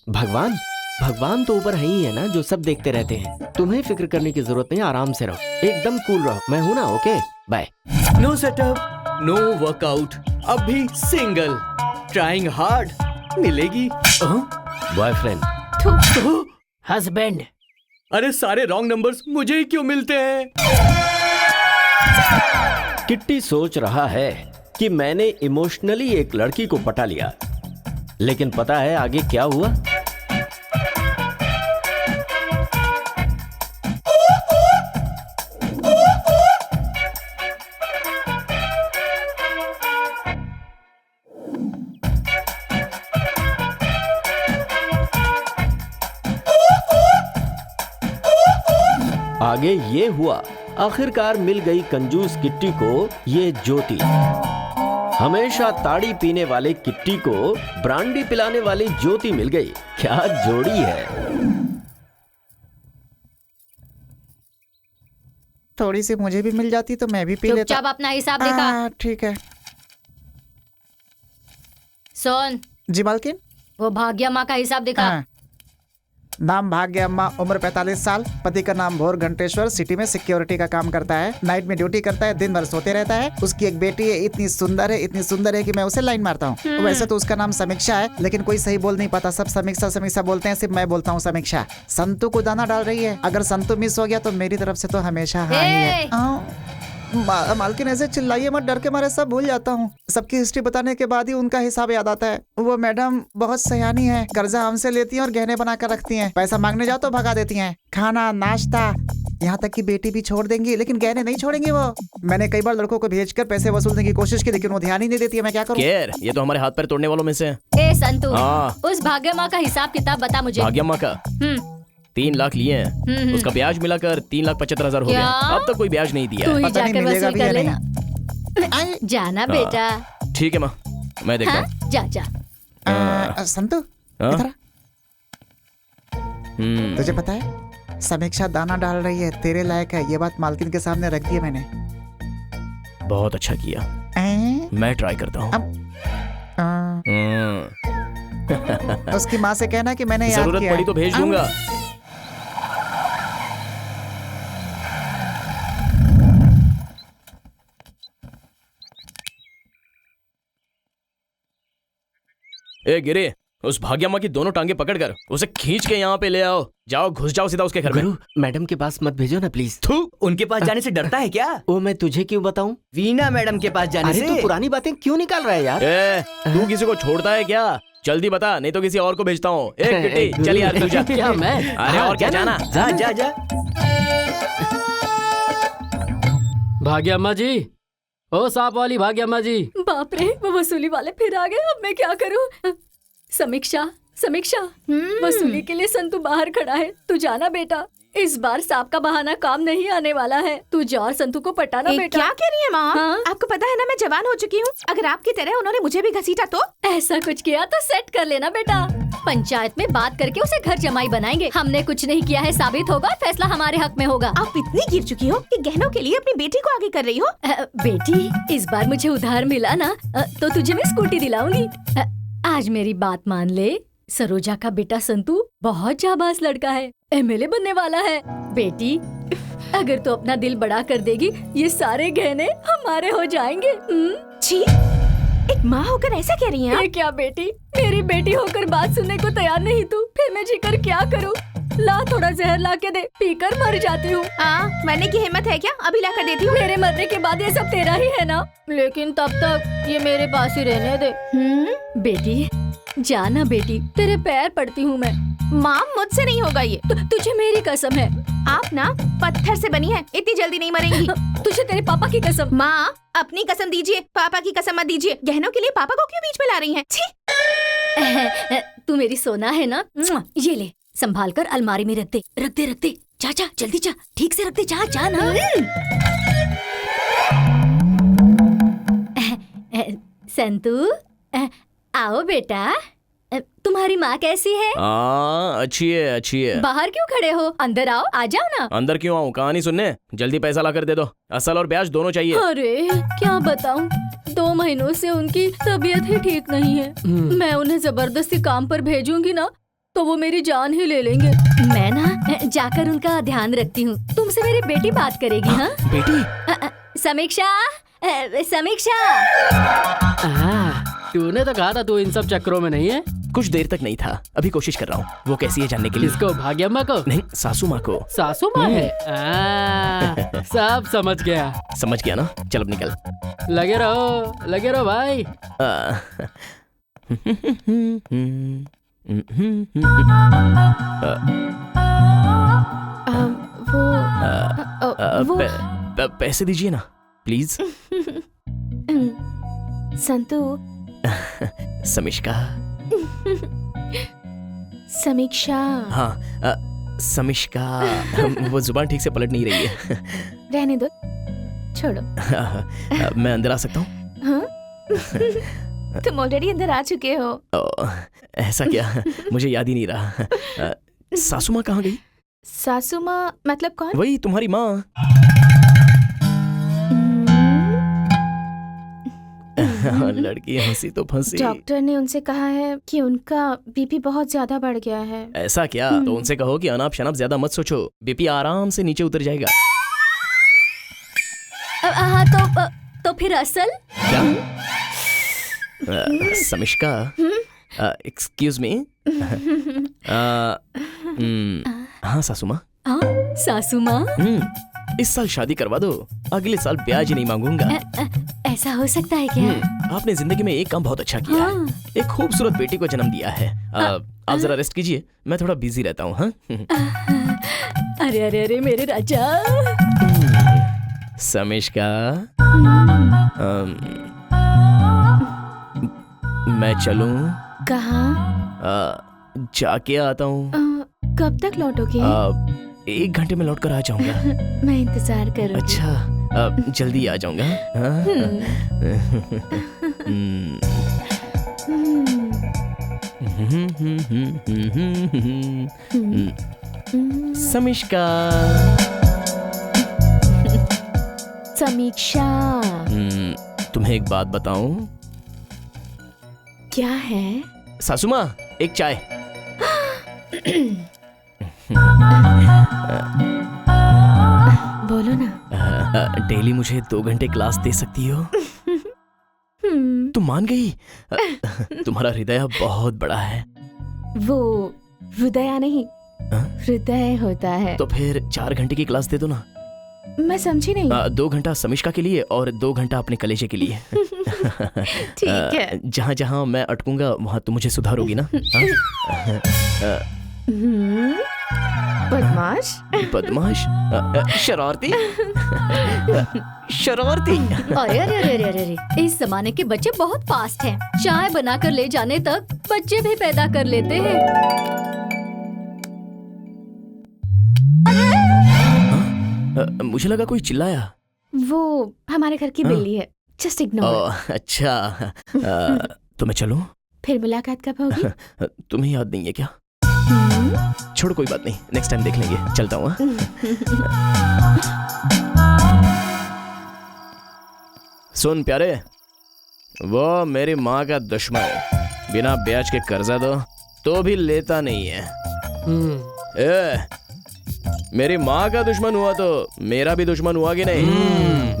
भगवान तो ऊपर है ही है ना, जो सब देखते रहते हैं। तुम्हें फिक्र करने की जरूरत नहीं, आराम से रहो, एकदम कूल रहो। मैं हूं ना, okay bye. No setup, no workout, अब भी सिंगल, ट्राइंग हार्ड, मिलेगी बॉयफ्रेंड। हस्बैंड। अरे सारे रॉन्ग नंबर्स मुझे ही क्यों मिलते हैं? किट्टी सोच रहा है कि मैंने इमोशनली एक लड़की को पटा लिया, लेकिन पता है आगे क्या हुआ? आगे ये हुआ, आखिरकार मिल गई कंजूस किट्टी को ये ज्योति। हमेशा ताड़ी पीने वाले किट्टी को ब्रांडी पिलाने वाली ज्योति मिल गई। क्या जोड़ी है। थोड़ी सी मुझे भी मिल जाती तो मैं भी पी लेता। चुपचाप अपना हिसाब दिखा। ठीक है। सुन जी मालकिन। वो भाग्य माँ का हिसाब दिखा। नाम भाग्य अम्मा, उम्र 45 साल, पति का नाम भोर घंटेश्वर, सिटी में सिक्योरिटी का काम करता है, नाइट में ड्यूटी करता है, दिन भर सोते रहता है। उसकी एक बेटी है, इतनी सुंदर है कि मैं उसे लाइन मारता हूँ। वैसे तो उसका नाम समीक्षा है, लेकिन कोई सही बोल नहीं पाता, सब समीक्षा बोलते हैं, सिर्फ मैं बोलता हूँ समीक्षा। संतू को दाना डाल रही है, अगर संतू मिस हो गया तो मेरी तरफ से तो हमेशा हानि है। मालकिन ऐसे चिल्लाइए मत, डर के मारे सब भूल जाता हूँ। सबकी हिस्ट्री बताने के बाद ही उनका हिसाब याद आता है। वो मैडम बहुत सयानी है, कर्जा हमसे लेती हैं और गहने बना कर रखती हैं। पैसा मांगने जाओ तो भगा देती हैं। खाना नाश्ता, यहाँ तक कि बेटी भी छोड़ देंगी, लेकिन गहने नहीं छोड़ेंगी वो। मैंने कई बार लड़कों को भेजकर पैसे वसूलने की कोशिश की, लेकिन वो ध्यान ही नहीं देती है। मैं क्या करूँ? ये तो हमारे हाथ पैर तोड़ने वालों में से है। ए संतू, हाँ। उस भाग्य माँ का हिसाब किताब बता मुझे। भाग्य माँ का 3 लाख लिए हैं, उसका ब्याज मिलाकर 3,75,000 हो गया। अब तक कोई ब्याज नहीं दिया। तू ही पता नहीं जाकर मिलेगा वसूल भी कर या लेना। जाना बेटा। ठीक है माँ, मैं देखता हाँ, हूँ। जा। संतू इधर आ। तुझे पता है समीक्षा दाना डाल रही है, तेरे लायक है। ये बात मालकिन के सामने रख दी है मैंने। बहुत अच्छा किया, मैं ट्राई करता हूँ। उसकी माँ से कहना कि मैंने याद जरूरत किया पड़ी तो भेज दूंगा। ए गिरे, उस भाग्यम्मा की दोनों टांगे पकड़कर उसे खींच के यहाँ पे ले आओ। जाओ, घुस जाओ सीधा उसके घर में। गुरु, मैडम के पास मत भेजो ना प्लीज। थू, उनके पास जाने से डरता है क्या? वो मैं तुझे क्यों बताऊं? वीना मैडम के पास जाने अरे से। तू पुरानी बातें क्यों निकाल रहा है यार? ए, तू किसी को छोड़ता है क्या? जल्दी बता, नहीं तो किसी और को भेजता हूँ। ए किट्टी, चल यार तू जा। क्या मैं? अरे और क्या जाना? जा जा जा। भाग्य अम्मा जी, ओ सांप वाली भाग्य अम्मा जी। बाप रे, वो वसूली वाले फिर आ गए। अब मैं क्या करूं? समीक्षा, समीक्षा, वसूली के लिए संतू बाहर खड़ा है। तू जाना बेटा, इस बार सांप का बहाना काम नहीं आने वाला है। तू जा और संतू को पटाना बेटा। क्या कह रही है माँ? हाँ? आपको पता है ना मैं जवान हो चुकी हूँ। अगर आपकी तरह उन्होंने मुझे भी घसीटा तो? ऐसा कुछ किया तो सेट कर लेना बेटा। पंचायत में बात करके उसे घर जमाई बनाएंगे। हमने कुछ नहीं किया है साबित होगा, फैसला हमारे हक में होगा। आप इतनी गिर चुकी हो कि गहनों के लिए अपनी बेटी को आगे कर रही हो। बेटी, इस बार मुझे उधार मिला ना, तो तुझे मैं स्कूटी दिलाऊंगी। आज मेरी बात मान ले, सरोजा का बेटा संतू बहुत जाबाज लड़का है, एमएलए बनने वाला है। बेटी, अगर तू अपना दिल बड़ा कर देगी, ये सारे गहने हमारे हो जाएंगे। छी, एक माँ होकर ऐसा कह रही हैं? ये क्या बेटी, मेरी बेटी होकर बात सुनने को तैयार नहीं तू? फिर मैं जीकर क्या करूँ? ला थोड़ा जहर ला के दे, पीकर मर जाती हूँ। मरने की हिम्मत है क्या? अभी ला कर देती हूँ। मेरे मरने के बाद ये सब तेरा ही है ना? लेकिन तब तक ये मेरे पास ही रहने दे। बेटी, जाना बेटी, तेरे पैर पड़ती हूँ मैं। माँ, मुझसे नहीं होगा ये। तुझे मेरी कसम है। आप ना पत्थर से बनी है, इतनी जल्दी नहीं मरेंगी। तुझे तेरे पापा की कसम। माँ, अपनी कसम दीजिए, पापा की कसम मत दीजिए। गहनों के लिए पापा को क्यों बीच में ला रही हैं? छी! तू मेरी सोना है ना, ये ले, संभाल कर अलमारी में रख दे, रख दे, रख दे। जा जा, जल्दी जा, ठीक से रख दे, जा जा ना। संतू, आओ बेटा। तुम्हारी माँ कैसी है? अच्छी है, अच्छी है। बाहर क्यों खड़े हो? अंदर आओ, आ जाओ ना। अंदर क्यों आऊँ? कहानी सुनने? जल्दी पैसा ला कर दे दो, असल और ब्याज दोनों चाहिए। अरे क्या बताऊँ, 2 महीनों से उनकी तबीयत ही ठीक नहीं है। मैं उन्हें जबरदस्ती काम पर भेजूंगी ना, तो वो मेरी जान ही ले लेंगे। मैं ना जाकर उनका ध्यान रखती हूँ। तुमसे मेरी बेटी बात करेगी। हाँ बेटी? समीक्षा, समीक्षा। तूने तो कहा था तू इन सब चक्करों में नहीं है। कुछ देर तक नहीं था, अभी कोशिश कर रहा हूँ। वो कैसी है जानने के लिए। किसको? भाग्यम्मा को? नहीं, सासू माँ को। सासू माँ है? सब समझ गया। समझ गया ना? चल अब निकल। लगे रहो भाई। पैसे दीजिए ना प्लीज। संतू। समीक्षा। समीक्षा। हाँ, समीक्षा। वो जुबान ठीक से पलट नहीं रही है। रहने दो, छोड़ो। मैं अंदर आ सकता हूँ? हाँ? तुम ऑलरेडी अंदर आ चुके हो। ऐसा क्या? मुझे याद ही नहीं रहा। सासू माँ कहाँ गई? सासू माँ मतलब कौन? वही तुम्हारी माँ। लड़की हंसी तो फंसी। डॉक्टर ने उनसे कहा है कि उनका बीपी बहुत ज्यादा बढ़ गया है। ऐसा क्या? तो उनसे कहो कि अनाप शनाप ज्यादा मत सोचो, बीपी आराम से नीचे उतर जाएगा। हाँ तो फिर असल? क्या? समिष्का, एक्सक्यूज मी। हाँ सासू माँ। सासू माँ? इस साल शादी करवा दो, अगले साल ब्याज ही नहीं मांगूंगा। ऐसा हो सकता है क्या? आपने जिंदगी में एक काम बहुत अच्छा किया है, एक खूबसूरत बेटी को जन्म दिया है। आप जरा रेस्ट कीजिए, मैं थोड़ा बिजी रहता हूँ। हाँ? अरे अरे अरे मेरे राजा। समिष्का, मैं चलूं? कहाँ? जाके आता हूँ। कब तक लौटोगे? 1 घंटे में लौट कर आ जाऊंगा। मैं इंतजार करूंगी। अच्छा, जल्दी आ जाऊंगा। समीक्षा। समीक्षा। तुम्हें एक बात बताऊं? क्या है? सासू माँ, एक चाय। बोलो ना। डेली मुझे 2 घंटे क्लास दे सकती हो? तुम मान गई? तुम्हारा हृदय बहुत बड़ा है। वो हृदय नहीं, हाँ? हृदय होता है। तो फिर 4 घंटे की क्लास दे दो ना। मैं समझी नहीं। 2 घंटा समिष्का के लिए और 2 घंटा अपने कलेजे के लिए। ठीक है। जहाँ जहाँ मैं अटकूंगा वहाँ तुम मुझे सुधारोगी ना? बदमाश, बदमाश, शरारती, शरारती। अरे अरे अरे अरे अरे, इस जमाने के बच्चे बहुत फास्ट हैं। चाय बनाकर ले जाने तक बच्चे भी पैदा कर लेते हैं। मुझे लगा कोई चिल्लाया। वो हमारे घर की बिल्ली है। Just ignore. अच्छा, तो मैं चलूं? फिर मुलाकात कब होगी? तुम्हें याद नहीं है क्या? छोड़ो, कोई बात नहीं, नेक्स्ट टाइम देख लेंगे। चलता हूँ। सुन प्यारे, वो मेरी माँ का दुश्मन, बिना ब्याज के कर्जा दो तो भी लेता नहीं है। मेरी माँ का दुश्मन हुआ तो मेरा भी दुश्मन हुआ कि नहीं?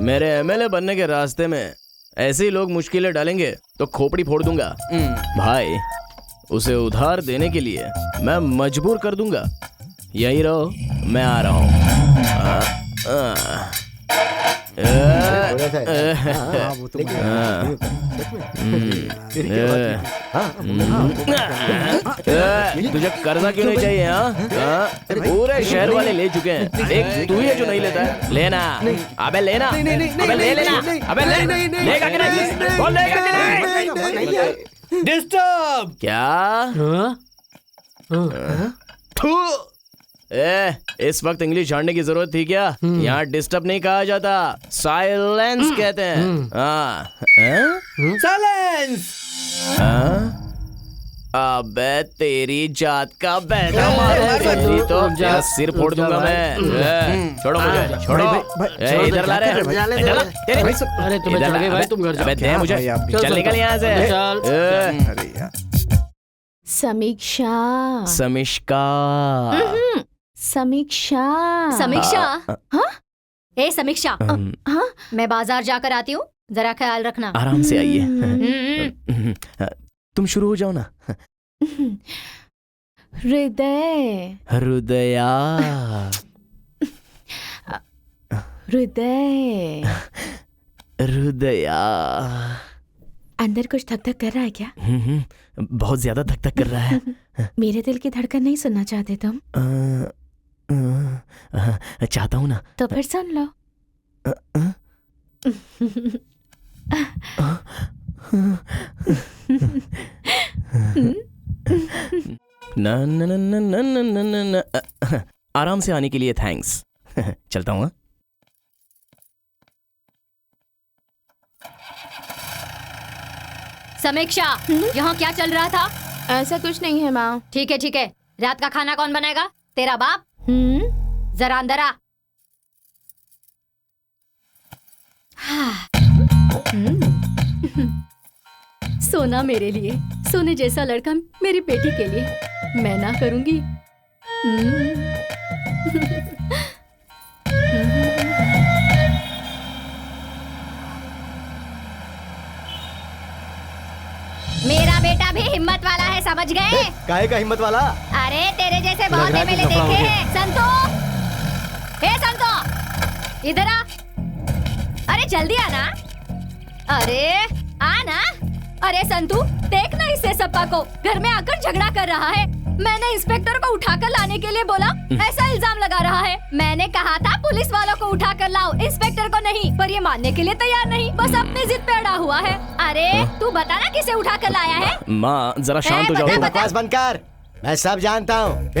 मेरे एमएलए बनने के रास्ते में ऐसे ही लोग मुश्किलें डालेंगे तो खोपड़ी फोड़ दूंगा। भाई, उसे उधार देने के लिए मैं मजबूर कर दूंगा। यही रहो, मैं आ रहा हूँ। तुझे कर्जा क्यों नहीं चाहिए? पूरे शहर वाले ले चुके हैं, एक तू ही है जो नहीं लेता है। लेना, अबे लेना, अबे ले लेना, अबे लेगा कि नहीं? बोल लेगा कि नहीं? डिस्टर्ब क्या? इस वक्त इंग्लिश जानने की जरूरत थी क्या? यहाँ डिस्टर्ब नहीं कहा जाता, साइलेंस कहते हैं। साइलेंस। अबे तेरी जात का बैठा मारूंगा तो क्या सिर फोड़ दूंगा मैं। छोड़ो मुझे, छोड़ो। इधर ला रहे। अरे तुम्हें चल गई भाई, तुम घर जाओ। दे मुझे, चल निकल यहाँ से। समीक्षा, समिष्का, समीक्षा, समीक्षा। हाँ? ए समीक्षा, हाँ? मैं बाजार जाकर आती हूँ, जरा ख्याल रखना। आराम से आइए। तुम शुरू हो जाओ ना। हृदय, हृदया, हृदय, हृदया। अंदर कुछ धक धक कर रहा है क्या? बहुत ज्यादा धक धक कर रहा है। मेरे दिल की धड़कन नहीं सुनना चाहते तुम? चाहता हूँ ना। तो फिर सुन लो। ना ना ना ना ना ना ना ना। आराम से आने के लिए थैंक्स। चलता हूँ। समीक्षा, यहाँ क्या चल रहा था? ऐसा कुछ नहीं है माँ। ठीक है ठीक है, रात का खाना कौन बनाएगा? तेरा बाप? जरा अंदर आ। सोना मेरे लिए, सोने जैसा लड़का मेरी बेटी के लिए मैं ना करूंगी। मेरा बेटा भी हिम्मत वाला है, समझ गए? काहे का हिम्मत वाला? अरे तेरे जैसे बहुत एमएलए देखे हैं। संतो, हे संतो, इधर आ। अरे जल्दी आना। अरे आना। अरे संतू, देख ना इस सप्पा को, घर में आकर झगड़ा कर रहा है। मैंने इंस्पेक्टर को उठाकर लाने के लिए बोला, ऐसा इल्जाम लगा रहा है। मैंने कहा था पुलिस वालों को उठाकर लाओ, इंस्पेक्टर को नहीं, पर ये मानने के लिए तैयार नहीं, बस अपनी जिद पे अड़ा हुआ है। अरे तू बता ना किसे उठाकर लाया है? माँ जरा शांत हो जाओ। बकवास बंद कर, मैं सब जानता हूँ।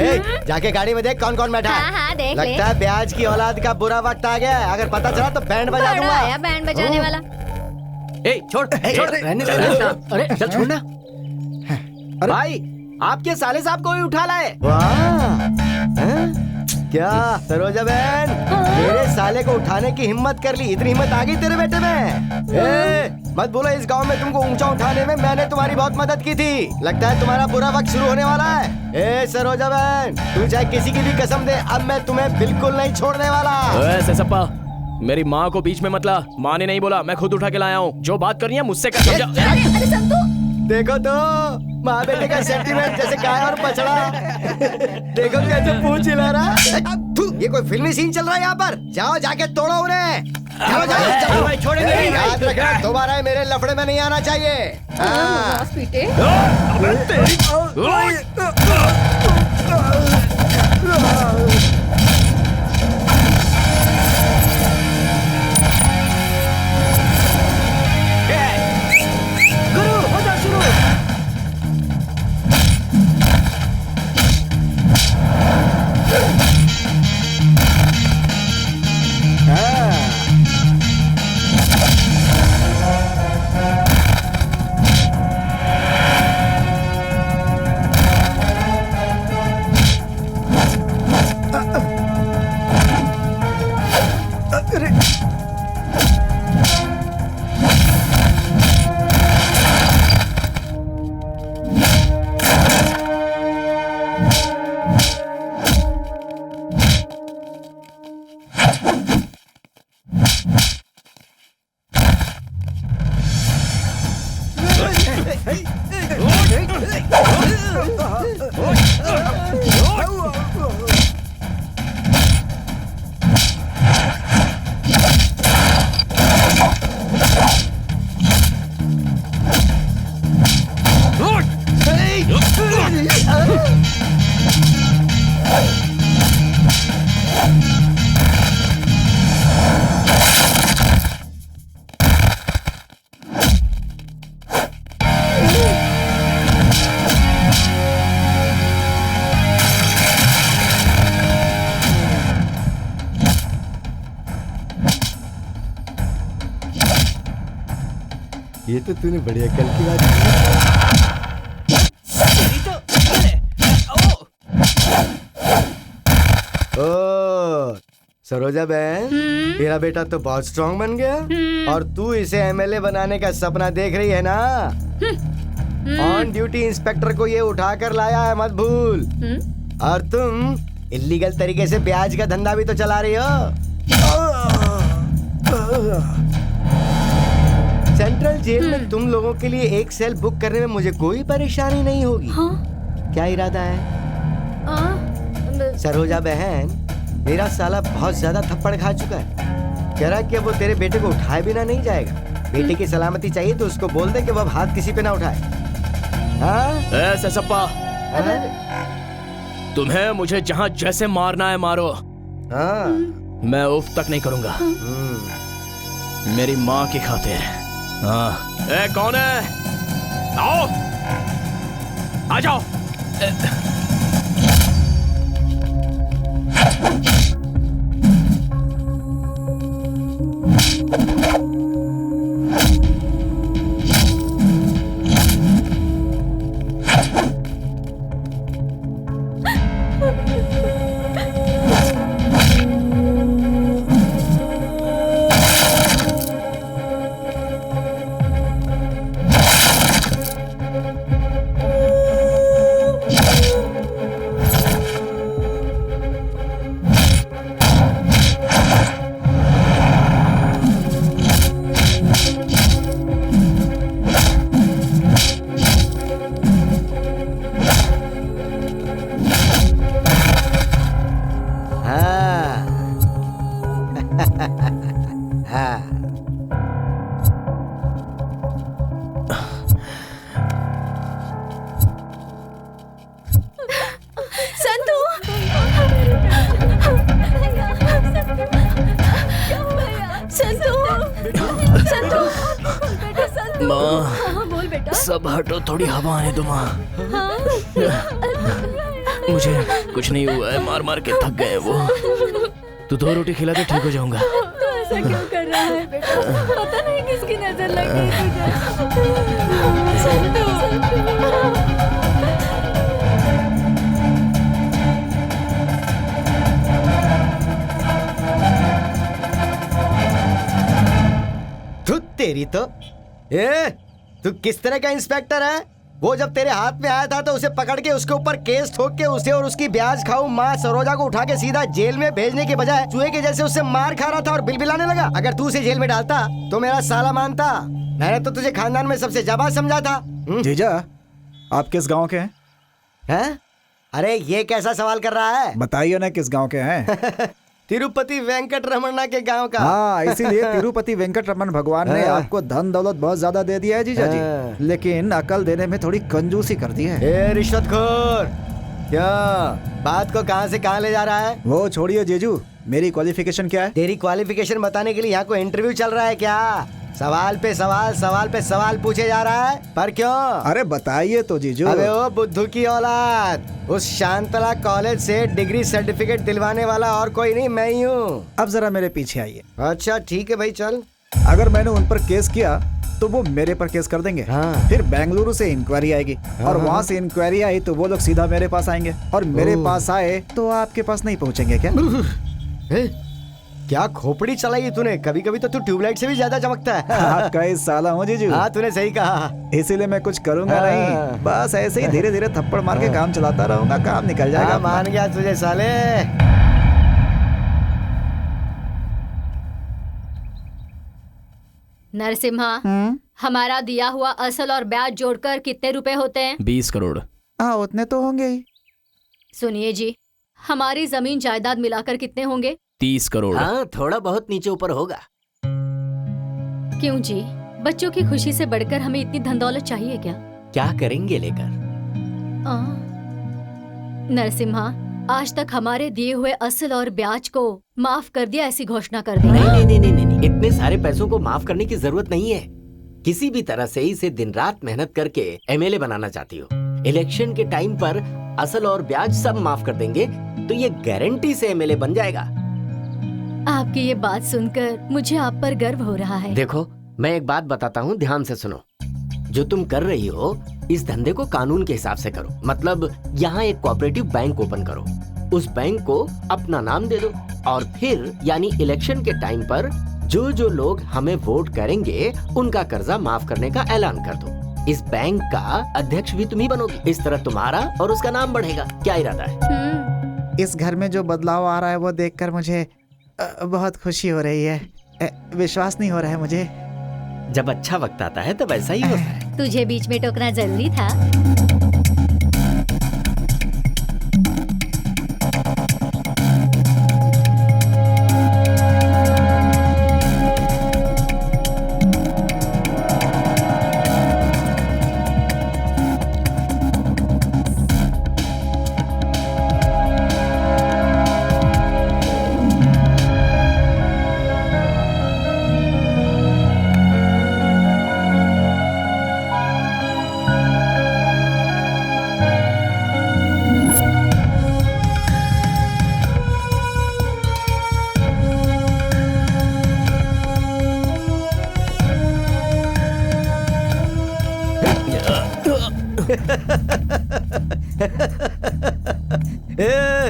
जाके गाड़ी में देख कौन कौन बैठा है। हाँ, देख लगता है ब्याज की औलाद का बुरा वक्त आ गया है। अगर पता चला तो बैंड बजा दूंगा। आया बैंड बजाने वाला। छोड़ रहने दे। अरे चल छोड़ना। भाई, आपके साले साहब को ही उठा लाए। क्या सरोजा बहन, मेरे साले को उठाने की हिम्मत कर ली? इतनी हिम्मत आ गई तेरे बेटे में? मत बोलो इस गांव में तुमको ऊंचा उठाने में मैंने तुम्हारी बहुत मदद की थी। लगता है तुम्हारा बुरा वक्त शुरू होने वाला है। सरोजा बहन, तू चाहे किसी की भी कसम दे, अब मैं तुम्हें बिल्कुल नहीं छोड़ने वाला। सप्पा, मेरी माँ को बीच में मत ला। माँ ने नहीं बोला, मैं खुद उठा के लाया हूँ। जो बात करनी है मुझसे कर समझा। अरे संतू, देखो तो माँ बेटे का सेंटीमेंट जैसे गाय और बछड़ा। देखो कैसे पूंछ हिला रहा। ये कोई फिल्मी सीन चल रहा है यहाँ पर। जाओ जाके तोड़ो उन्हें। जाओ जाओ भाई, छोड़ेंगे नहीं। याद रखना दोबारा मेरे लफड़े में नहीं आना चाहिए। हाँ। पीटे। गुरु हो जाओ शुरू। ये तो तूने बढ़िया कल की बात की। ओ सरोजा बहन, तेरा बेटा तो बहुत स्ट्रांग बन गया और तू इसे एमएलए बनाने का सपना देख रही है ना। ऑन ड्यूटी इंस्पेक्टर को ये उठा कर लाया है, मत भूल। और तुम इलीगल तरीके से ब्याज का धंधा भी तो चला रही हो। सेंट्रल जेल में तुम लोगों के लिए एक सेल बुक करने में मुझे कोई परेशानी नहीं होगी। क्या इरादा है? सरोजा बहन, मेरा साला बहुत ज्यादा थप्पड़ खा चुका है। कह रहा कि अब वो तेरे बेटे को उठाए बिना नहीं जाएगा। बेटे की सलामती चाहिए तो उसको बोल दे कि वो अब हाथ किसी पे ना उठाए। ऐसे सप्पा, तुम्हें मुझे जहाँ जैसे मारना है मारो। मैं उफ तक नहीं करूंगा, मेरी माँ की खातिर। हाँ, कौन है? आओ, आ जाओ। सब हटो, थोड़ी हवा आने दो माँ। मुझे कुछ नहीं हुआ है, मार मार के थक गए हैं वो। तू 2 रोटी खिला दे, ठीक हो जाऊंगा। तू ऐसा क्यों कर रहा है बेटा? पता नहीं किसकी नजर लग गई तुझे। तेरी तो तू किस तरह का इंस्पेक्टर है? वो जब तेरे हाथ में आया था तो उसे पकड़ के उसके ऊपर केस ठोक के उसे और उसकी ब्याज खाऊ माँ सरोजा को उठा के सीधा जेल में भेजने के बजाय चूहे के जैसे उससे मार खा रहा था और बिलबिलाने लगा। अगर तू उसे जेल में डालता तो मेरा साला मानता। मैंने तो तुझे खानदान में सबसे जाबाज समझा था। जीजा, आप किस गांव के हैं? अरे ये कैसा सवाल कर रहा है? बताइए ना किस गांव के हैं। तिरुपति वेंकट रमन्ना के गांव का। हाँ, इसीलिए तिरुपति वेंकट रमन भगवान ने आपको धन दौलत बहुत ज्यादा दे दिया है जीजा जी, लेकिन अकल देने में थोड़ी कंजूसी कर दी है। ए रिश्वतखोर, क्या बात को कहां से कहां ले जा रहा है? वो छोड़िए जीजू, मेरी क्वालिफिकेशन क्या है? तेरी क्वालिफिकेशन बताने के लिए यहाँ कोई इंटरव्यू चल रहा है क्या? सवाल पे सवाल पूछे जा रहा है, पर क्यों? अरे बताइए तो जीजू। अबे ओ बुद्धू की औलाद, उस शांतला कॉलेज से डिग्री सर्टिफिकेट दिलवाने वाला और कोई नहीं, मैं ही हूँ। अब जरा मेरे पीछे आइए। अच्छा ठीक है भाई, चल। अगर मैंने उन पर केस किया तो वो मेरे पर केस कर देंगे। हाँ। फिर बेंगलुरु से इंक्वायरी आएगी और वहाँ से इंक्वायरी आई तो वो लोग सीधा मेरे पास आएंगे और मेरे पास आए तो आपके पास नहीं पहुँचेंगे क्या? क्या खोपड़ी चलाई तूने? कभी कभी तो तू ट्यूबलाइट से भी ज्यादा चमकता है। आपका इस साला हूँ जीजू। हाँ तूने सही कहा। इसीलिए मैं कुछ करूंगा नहीं, बस ऐसे ही धीरे धीरे थप्पड़ मार के काम चलाता रहूंगा, काम निकल जाएगा। हाँ, मान गया तुझे साले। नरसिम्हा, हमारा दिया हुआ असल और ब्याज जोड़कर कितने रुपए होते हैं? 20 करोड़। हाँ उतने तो होंगे ही। सुनिए जी, हमारी जमीन जायदाद मिलाकर कितने होंगे? 30 करोड़। हाँ, थोड़ा बहुत नीचे ऊपर होगा। क्यों जी, बच्चों की खुशी से बढ़कर हमें इतनी धन दौलत चाहिए क्या? क्या करेंगे लेकर? नरसिम्हा, आज तक हमारे दिए हुए असल और ब्याज को माफ कर दिया, ऐसी घोषणा कर दी। नहीं, इतने सारे पैसों को माफ करने की जरूरत नहीं है। किसी भी तरह से इसे दिन रात मेहनत करके एमएलए बनाना चाहती हो। इलेक्शन के टाइम पर असल और ब्याज सब माफ कर देंगे तो ये गारंटी से एमएलए बन जाएगा। आपकी ये बात सुनकर मुझे आप पर गर्व हो रहा है। देखो, मैं एक बात बताता हूँ, ध्यान से सुनो। जो तुम कर रही हो इस धंधे को कानून के हिसाब से करो। मतलब यहाँ एक कोऑपरेटिव बैंक ओपन करो, उस बैंक को अपना नाम दे दो और फिर यानी इलेक्शन के टाइम पर जो जो लोग हमें वोट करेंगे उनका कर्जा माफ करने का ऐलान कर दो। इस बैंक का अध्यक्ष भी तुम ही बनोगी। इस तरह तुम्हारा और उसका नाम बढ़ेगा। क्या इरादा है? इस घर में जो बदलाव आ रहा है वो देखकर मुझे बहुत खुशी हो रही है। विश्वास नहीं हो रहा है मुझे। जब अच्छा वक्त आता है तब ऐसा ही होता है। तुझे बीच में टोकना जरूरी था।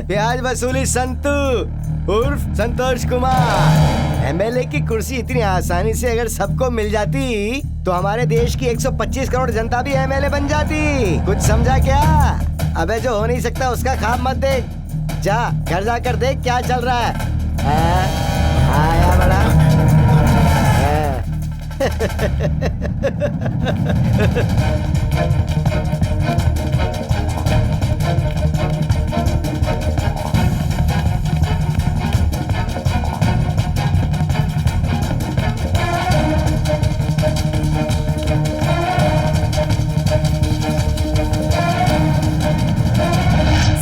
ब्याज वसूली संतू उर्फ संतोष कुमार। एमएलए की कुर्सी इतनी आसानी से अगर सबको मिल जाती तो हमारे देश की 125 करोड़ जनता भी एमएलए बन जाती। कुछ समझा क्या? अबे जो हो नहीं सकता उसका ख्वाब मत देख। जा घर जाकर देख क्या चल रहा है। आया बड़ा।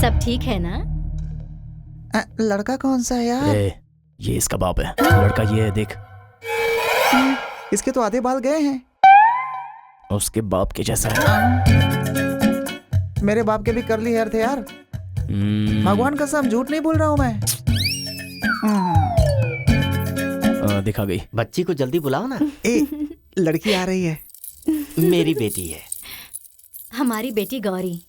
सब ठीक है ना? लड़का कौन सा है यार? ये इसका बाप है। लड़का ये है, देख। इसके तो आधे बाल गए हैं। उसके बाप के जैसा है। मेरे बाप के भी कर्ली हेयर थे यार। भगवान कसम झूठ नहीं बोल रहा हूँ मैं। दिखा गई। बच्ची को जल्दी बुलाओ ना। लड़की आ रही है। मेरी बेटी है। हमारी बेटी गौरी।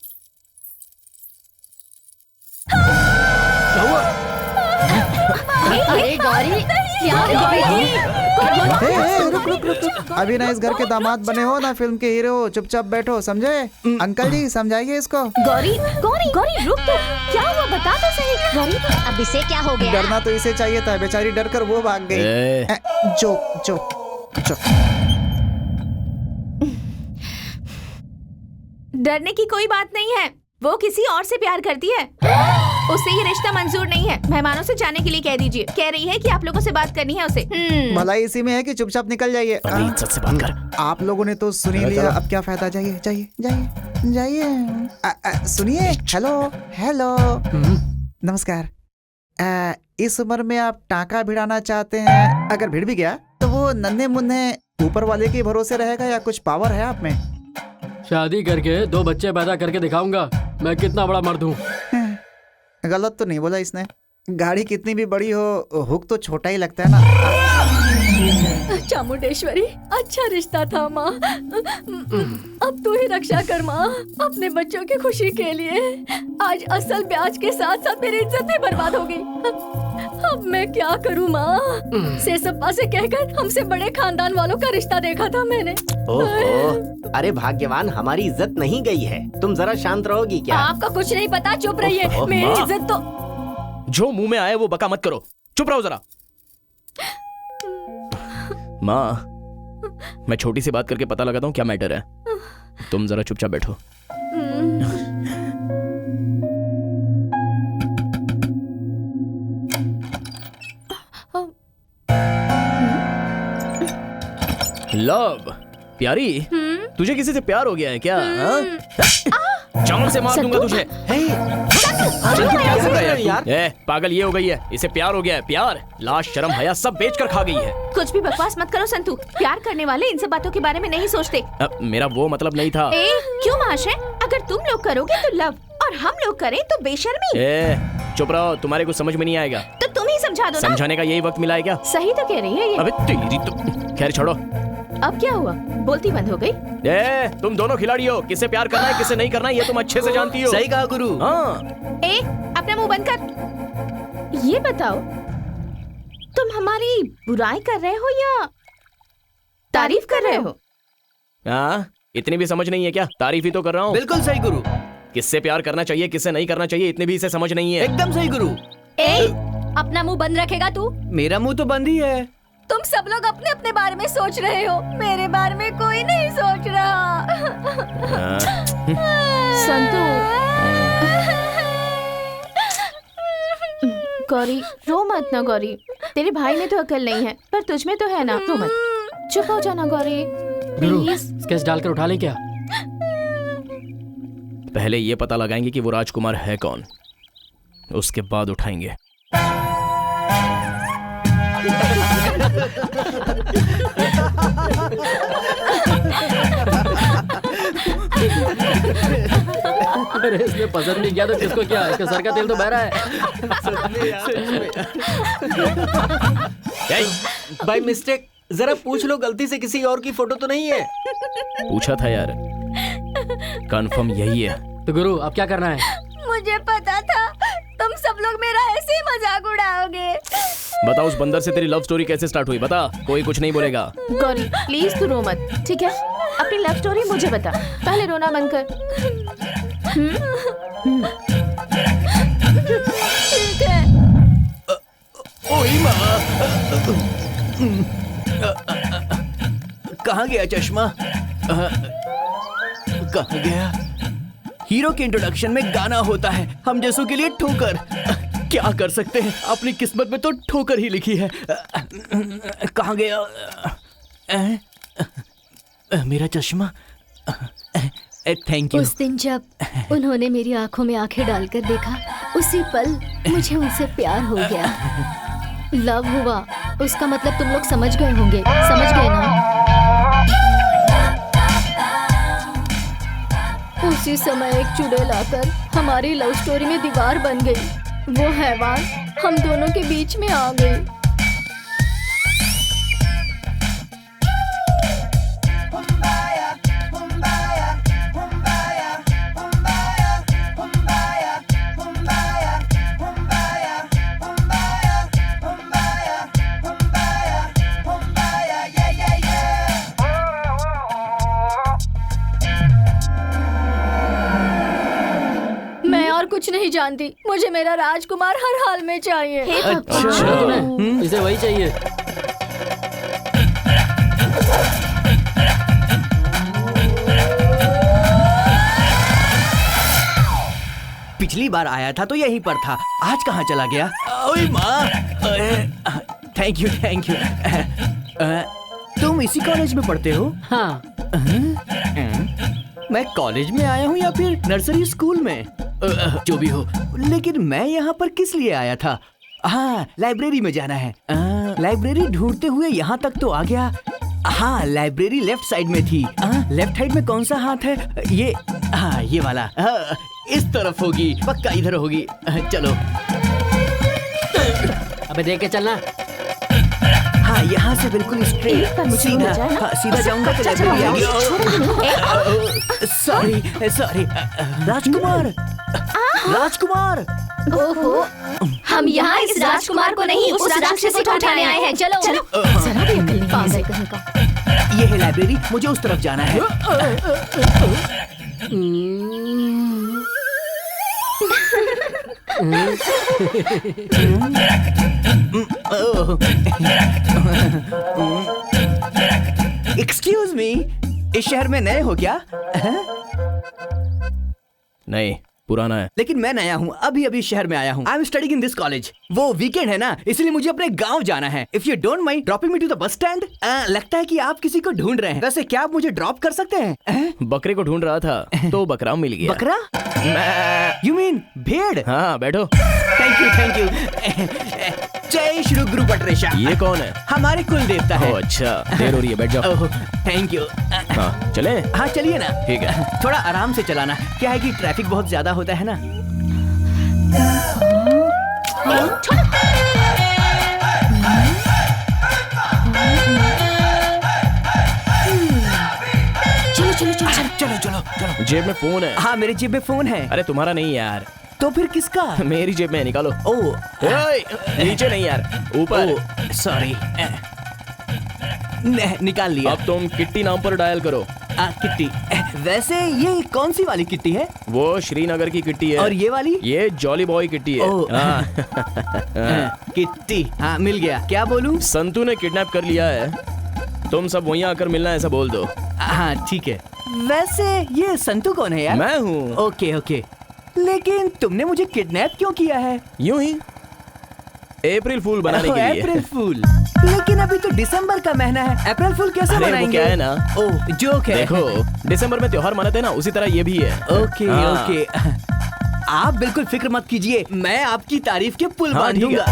क्या हुआ? अरे गौरी क्या हुआ बेटी? रुक रुक रुक रुक। अभी ना इस घर के दामाद बने हो ना फिल्म के हीरो हो, चुपचाप बैठो, समझे? अंकल जी समझाइए इसको। गौरी गौरी गौरी रुक तो, क्या हुआ बता तो सही। गौरी अब इसे क्या हो गया? डरना तो इसे चाहिए था, बेचारी डर कर वो भाग गई। जो जो जो डरने की कोई बात नहीं है, वो किसी और से प्यार करती है, उसे ये रिश्ता मंजूर नहीं है। मेहमानों से जाने के लिए कह दीजिए। कह रही है कि आप लोगों से बात करनी है उसे। भलाई इसी में है कि चुपचाप निकल जाइए। इज्जत से बात कर। आप लोगों ने तो सुन ही लिया, अब क्या फायदा? जाइए जाइए जाइए जाइए। सुनिए, हेलो हेलो, नमस्कार। इस उम्र में आप टाका भिड़ाना चाहते हैं? अगर भिड़ भी गया तो वो नन्हे मुन्ने ऊपर वाले के भरोसे रहेगा या कुछ पावर है आप में? शादी करके 2 बच्चे पैदा करके दिखाऊंगा मैं कितना बड़ा मर्द हूँ। गलत तो नहीं बोला इसने। गाड़ी कितनी भी बड़ी हो, हुक तो छोटा ही लगता है ना। चामुंडेश्वरी, अच्छा रिश्ता था माँ। अब तू ही रक्षा कर माँ, अपने बच्चों की खुशी के लिए। आज असल ब्याज के साथ साथ मेरी इज्जत भी बर्बाद हो गई। अब मैं क्या करूँ माँ? सेसप्पा से कहकर हमसे बड़े खानदान वालों का रिश्ता देखा था मैंने। ओहो, अरे भाग्यवान, हमारी इज्जत नहीं गई है। तुम जरा शांत रहोगी क्या? आपका कुछ नहीं पता, चुप रहिए। मेरी इज्जत तो जो मुंह में आए वो बका मत करो, चुप रहो जरा। माँ, मैं छोटी सी बात करके पता लगाता हूँ क्या मैटर है। तुम जरा चुपचाप बैठो। लव, प्यारी, तुझे किसी से प्यार हो गया है क्या? जान से मार दूंगा तुझे। क्या कर रहा है यार? पागल ये हो गई है, इसे प्यार हो गया है। प्यार, लाश, शर्म, हया सब बेच कर खा गई है। कुछ भी बकवास मत करो संतू। प्यार करने वाले इन सब बातों के बारे में नहीं सोचते। मेरा वो मतलब नहीं था। क्यों महाशय? अगर तुम लोग करोगे तो लव, और हम लोग करें तो बेशर्मी। चुप रहो, तुम्हारे कुछ समझ में नहीं आएगा तो तुम ही समझा दो ना। समझाने का यही वक्त मिला है क्या? सही तो कह रही है ये। अबे तेरी तो खैर छोड़ो। अब क्या हुआ? बोलती बंद हो गई? तुम दोनों खिलाड़ी हो, किसे प्यार करना है किसे नहीं करना है ये तुम अच्छे से जानती हो। सही कहा गुरु। हाँ। अपना मुंह बंद कर। ये बताओ, तुम हमारी बुराई कर रहे हो या तारीफ कर रहे हो? इतनी भी समझ नहीं है क्या? तारीफ ही तो कर रहा हूँ। बिल्कुल सही गुरु। किससे प्यार करना चाहिए किससे नहीं करना चाहिए इतने भी इसे समझ नहीं है। एकदम सही गुरु। अपना मुंह बंद रखेगा तू? मेरा मुंह तो बंद ही है। तुम सब लोग अपने अपने बारे में सोच रहे हो, मेरे बारे में कोई नहीं सोच रहा। संतू, गौरी रो मत ना गौरी। तेरे भाई में तो अकल नहीं है पर तुझ में तो है ना। रो मत, चुप हो जाना गौरी गुरु, प्लीज। स्केच डालकर उठा लें क्या? पहले ये पता लगाएंगे कि वो राजकुमार है कौन, उसके बाद उठाएंगे। अरे इसने पसंद नहीं किया तो किसको क्या? इसके सर का तेल तो बह रहा है। बाय मिस्टेक जरा पूछ लो, गलती से किसी और की फोटो तो नहीं है? पूछा था यार, कंफर्म यही है। तो गुरु अब क्या करना है? मुझे पता था तुम सब लोग मेरा ऐसे ही मजाक उड़ाओगे। बता उस बंदर से तेरी लव स्टोरी कैसे स्टार्ट हुई? बता, कोई कुछ नहीं बोलेगा। गौरी प्लीज तू रो मत, ठीक है? अपनी लव स्टोरी मुझे बता, पहले रोना बंद कर। ठीक है। ओए माँ, कहाँ गया चश्मा? कहाँ गया? हीरो के इंट्रोडक्शन में गाना होता है, हम जैसों के लिए ठोकर। क्या कर सकते हैं, अपनी किस्मत में तो ठोकर ही लिखी है। कहाँ गया मेरा चश्मा? Thank you. उस दिन जब उन्होंने मेरी आंखों में आंखें डालकर देखा, उसी पल मुझे उनसे प्यार हो गया। लव हुआ, उसका मतलब तुम लोग समझ गए होंगे। समझ गए ना? उसी समय एक चुड़ैल आकर हमारी लव स्टोरी में दीवार बन गई। वो हैवान हम दोनों के बीच में आ गई। जानती, मुझे मेरा राजकुमार हर हाल में चाहिए। अच्छा तुम्हें इसे वही चाहिए। पिछली बार आया था तो यहीं पर था, आज कहाँ चला गया? ओए माँ, थैंक यू थैंक यू। तुम इसी कॉलेज में पढ़ते हो? हाँ। मैं कॉलेज में आया हूँ या फिर नर्सरी स्कूल में? जो भी हो, लेकिन मैं यहाँ पर किस लिए आया था? हाँ, लाइब्रेरी में जाना है। लाइब्रेरी ढूंढते हुए यहाँ तक तो आ गया। हाँ, लाइब्रेरी लेफ्ट साइड में थी। लेफ्ट साइड में कौन सा हाथ है? ये, हाँ ये वाला। इस तरफ होगी, पक्का इधर होगी। चलो। अबे देख के चलना। हाँ, यहाँ से बिल्कुल स्ट्रेट सीधा। हाँ, सीधा जाऊंगा तो लाइब्रेरी आएगी। Sorry sorry. राजकुमार, राजकुमार। ओहो, हम यहाँ इस राजकुमार को नहीं, उस राक्षसी को उठाने आए हैं। चलो चलो। जरा भी अकल नहीं है कहीं का। ये है लाइब्रेरी, मुझे उस तरफ जाना है। एक्सक्यूज मी, इस शहर में नए हो क्या? नहीं, पुराना है। लेकिन मैं नया हूँ, अभी अभी शहर में आया हूँ। I am studying in this college. वो वीकेंड है ना, इसलिए मुझे अपने गांव जाना है। If you don't mind dropping me to the bus stand. लगता है कि आप किसी को ढूंढ रहे हैं। वैसे क्या आप मुझे ड्रॉप कर सकते हैं? बकरे को ढूंढ रहा था तो बकरा मिल गया। बकरा? यू मीन भेड़? हाँ, बैठो। Thank you thank you. जय श्री गुरु पटरेशा। ये कौन है? हमारे कुल देवता है। अच्छा, देर हो रही है, बैठ जाओ। Thank you. हाँ, चले? हाँ चलिए ना। ठीक है। थोड़ा आराम से चलाना, क्या है कि ट्रैफिक बहुत ज्यादा होता है ना। चलो चलो चलो चलो चलो चलो। जेब में फोन है। हाँ, मेरी जेब में फोन है। अरे तुम्हारा नहीं यार। तो फिर किसका? मेरी जेब में है, निकालो। ओह, नीचे नहीं यार, ऊपर। सॉरी, निकाल लिया। अब तुम किट्टी नाम पर डायल करो। किट्टी। वैसे ये कौन सी वाली किट्टी है? वो श्रीनगर की किट्टी है। और ये वाली? ये जॉली बॉय किट्टी है। किट्टी। हाँ, मिल गया। क्या बोलूं? संतू ने किडनैप कर लिया है, तुम सब वहीं आकर मिलना है, ऐसा बोल दो। हाँ ठीक है। वैसे ये संतू कौन है यार? मैं हूँ। ओके ओके, लेकिन तुमने मुझे किडनैप क्यों किया है? यूं ही, अप्रैल फूल बनाने के लिए। अप्रैल फूल? लेकिन अभी तो दिसंबर का महीना है, अप्रैल फूल कैसे मनाएंगे? क्या है ना, ओह जोक है। देखो, दिसंबर में त्योहार मनाते हैं ना, उसी तरह ये भी है। ओके ओके, आप बिल्कुल फिक्र मत कीजिए, मैं आपकी तारीफ के पुल बांध दूंगा।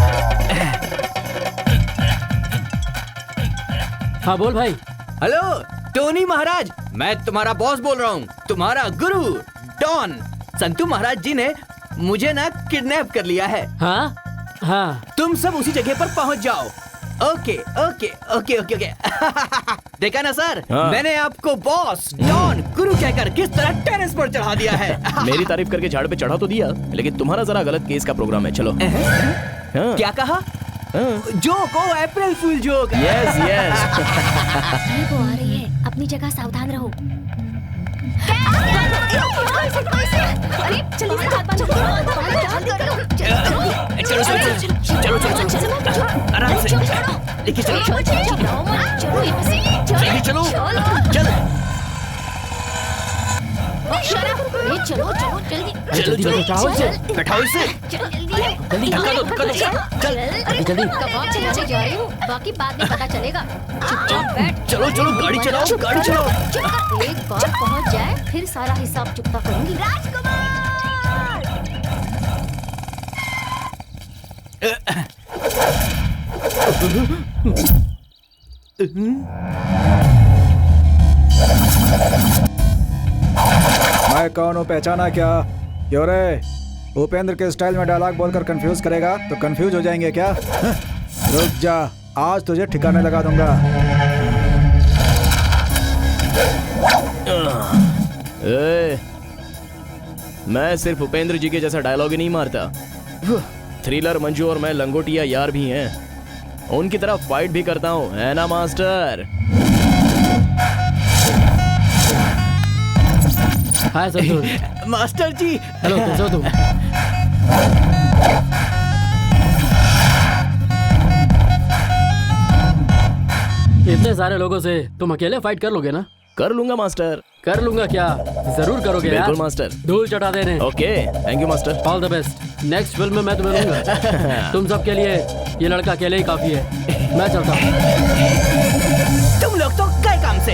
हाँ बोल भाई। हेलो टोनी महाराज, मैं तुम्हारा बॉस बोल रहा हूँ, तुम्हारा गुरु डॉन। संतू महाराज जी ने मुझे ना किडनैप कर लिया है। हाँ हाँ, तुम सब उसी जगह पर पहुंच जाओ। Okay okay okay okay okay. देखा ना सर, हाँ। मैंने आपको बॉस डॉन गुरु कहकर किस तरह टेरेस पर चढ़ा दिया है। मेरी तारीफ करके झाड़ पे चढ़ा तो दिया, लेकिन तुम्हारा जरा गलत केस का प्रोग्राम है। चलो। हाँ। क्या कहा? जोक, ओ अप्रैल फूल जोक। Yes yes. वो आ रही है, अपनी जगह सावधान रहो। अरे जल्दी से हाथ बांधो। चलो चलो चलो चलो, आराम से लेके चलो चलो चलो चलो जल्दी चलो चलो चाहो से बैठाओ इसे। जल्दी धक्का दो चल। जल्दी। कबाब चलाने जा रही हूँ, बाकी बाद में पता चलेगा। चुपचाप बैठ। चलो चलो गाड़ी चलाओ गाड़ी चलाओ। एक बार पहुँच जाए फिर सारा हिसाब चुकता करूंगी। राजकुमार मैं कौन हूँ, पहचाना क्या? क्यों रे, उपेंद्र के स्टाइल में डायलॉग बोलकर कंफ्यूज करेगा तो कंफ्यूज हो जाएंगे क्या? रुक जा, आज तुझे ठिकाने लगा दूंगा। मैं सिर्फ उपेंद्र जी के जैसा डायलॉग ही नहीं मारता, थ्रिलर मंजू और मैं लंगोटिया यार भी हैं, उनकी तरफ फाइट भी करता हूँ, है ना मास्टर? हाय संतोष। मास्टर जी। हेलो, कैसे हो तुम? इतने सारे लोगों से तुम अकेले फाइट कर लोगे ना? कर लूंगा मास्टर। कर लूंगा क्या? जरूर करोगे यार। बिल्कुल मास्टर। धूल चटा देने। Okay, thank you master. All the best. Next film में मैं तुम्हें लूंगा। तुम सबके लिए ये लड़का अकेले ही काफी है। मैं चलता हूँ। तुम लोग तो गए काम से।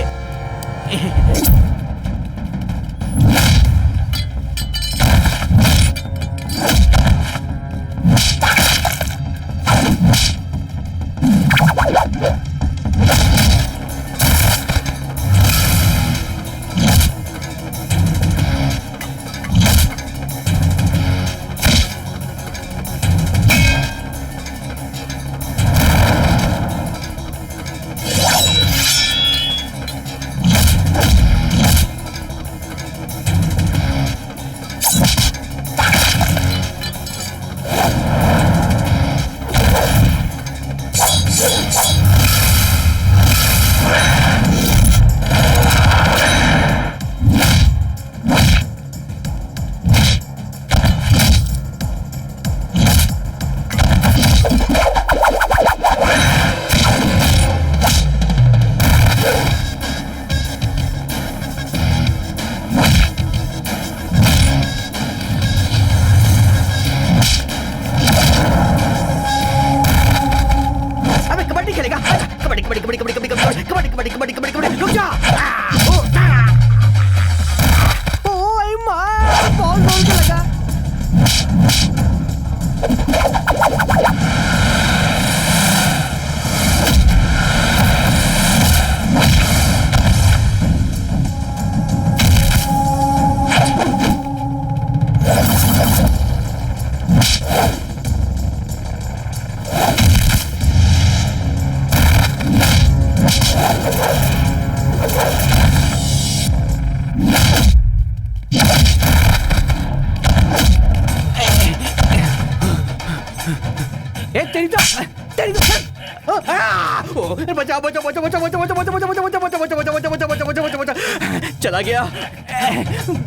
चला गया।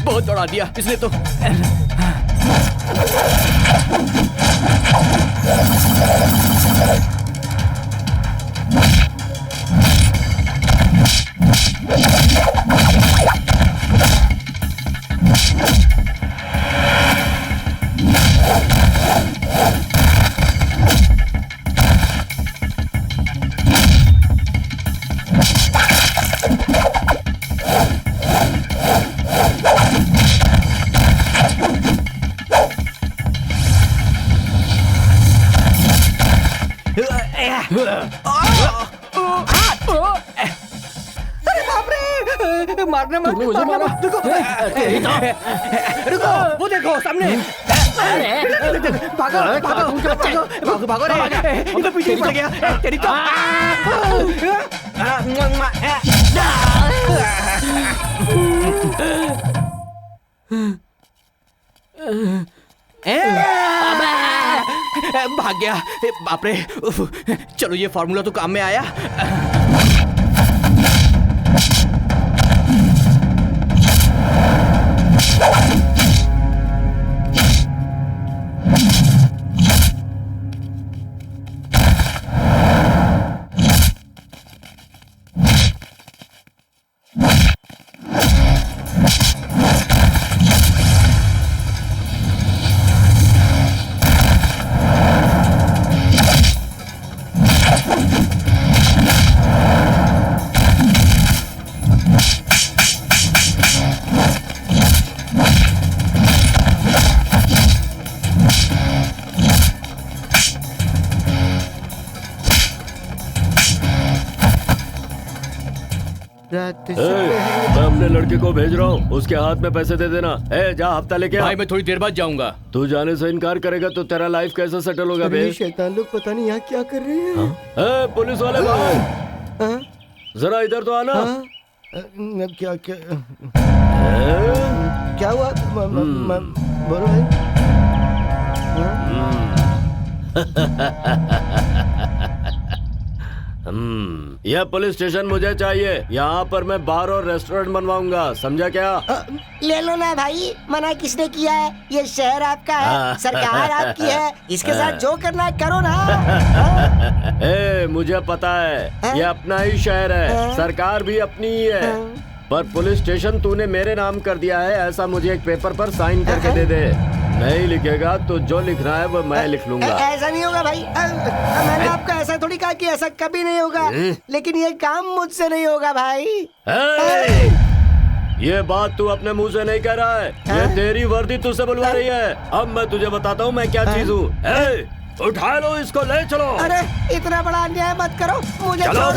बहुत दौड़ा दिया इसने तो। मारने मत, मारने मत। रुको, रुको, वो देखो सामने। भागो, भागो, भागो, भागो रे। ये तो पीछे पड़ गया। तेरी तो। भाग गया। बाप रे। चलो ये फार्मूला तो काम में आया। मैं अपने लड़के को भेज रहा हूँ, उसके हाथ में पैसे दे देना। जा हफ्ता लेके आ। भाई मैं थोड़ी देर बाद जाऊंगा। तू जाने से इनकार करेगा तो तेरा लाइफ कैसे सेटल होगा बे? शैतान लोग पता नहीं यहाँ क्या कर रहे हैं। पुलिस वाले भाई जरा इधर तो आना। क्या क्या क्या हुआ? बोलो भाई। यह पुलिस स्टेशन मुझे चाहिए। यहाँ पर मैं बार और रेस्टोरेंट बनवाऊंगा, समझा क्या? ले लो ना भाई, मना किसने किया है? ये शहर आपका है, सरकार आपकी है, इसके साथ जो करना है करो ना। ए, मुझे पता है, ये अपना ही शहर है, सरकार भी अपनी ही है, पर पुलिस स्टेशन तूने मेरे नाम कर दिया है, ऐसा मुझे एक पेपर पर साइन करके दे दे। नहीं लिखेगा तो जो लिखना है वो मैं लिख लूंगा। ऐसा नहीं होगा भाई, मैंने आपको ऐसा थोड़ी कहा कि ऐसा कभी नहीं होगा, लेकिन ये काम मुझसे नहीं होगा भाई। ये बात तू अपने मुंह से नहीं कह रहा है, ये तेरी वर्दी तुझसे बुलवा रही है। अब मैं तुझे बताता हूँ मैं क्या चीज हूँ। उठा लो इसको, ले चलो। अरे इतना बड़ा अन्याय मत करो, मुझे चलो।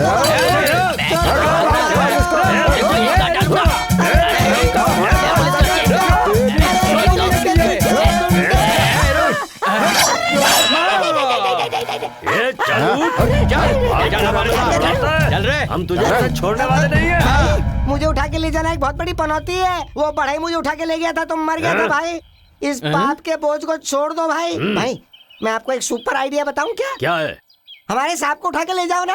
चल रे, हम तुझे छोड़ने वाले नहीं है। मुझे उठा के ले जाना एक बहुत बड़ी पनौती है। वो बढ़ई मुझे उठा के ले गया था तो मर गया था भाई। इस पाप के बोझ को छोड़ दो भाई। भाई मैं आपको एक सुपर आइडिया बताऊं क्या? क्या है? हमारे सांप को उठा के ले जाओ ना।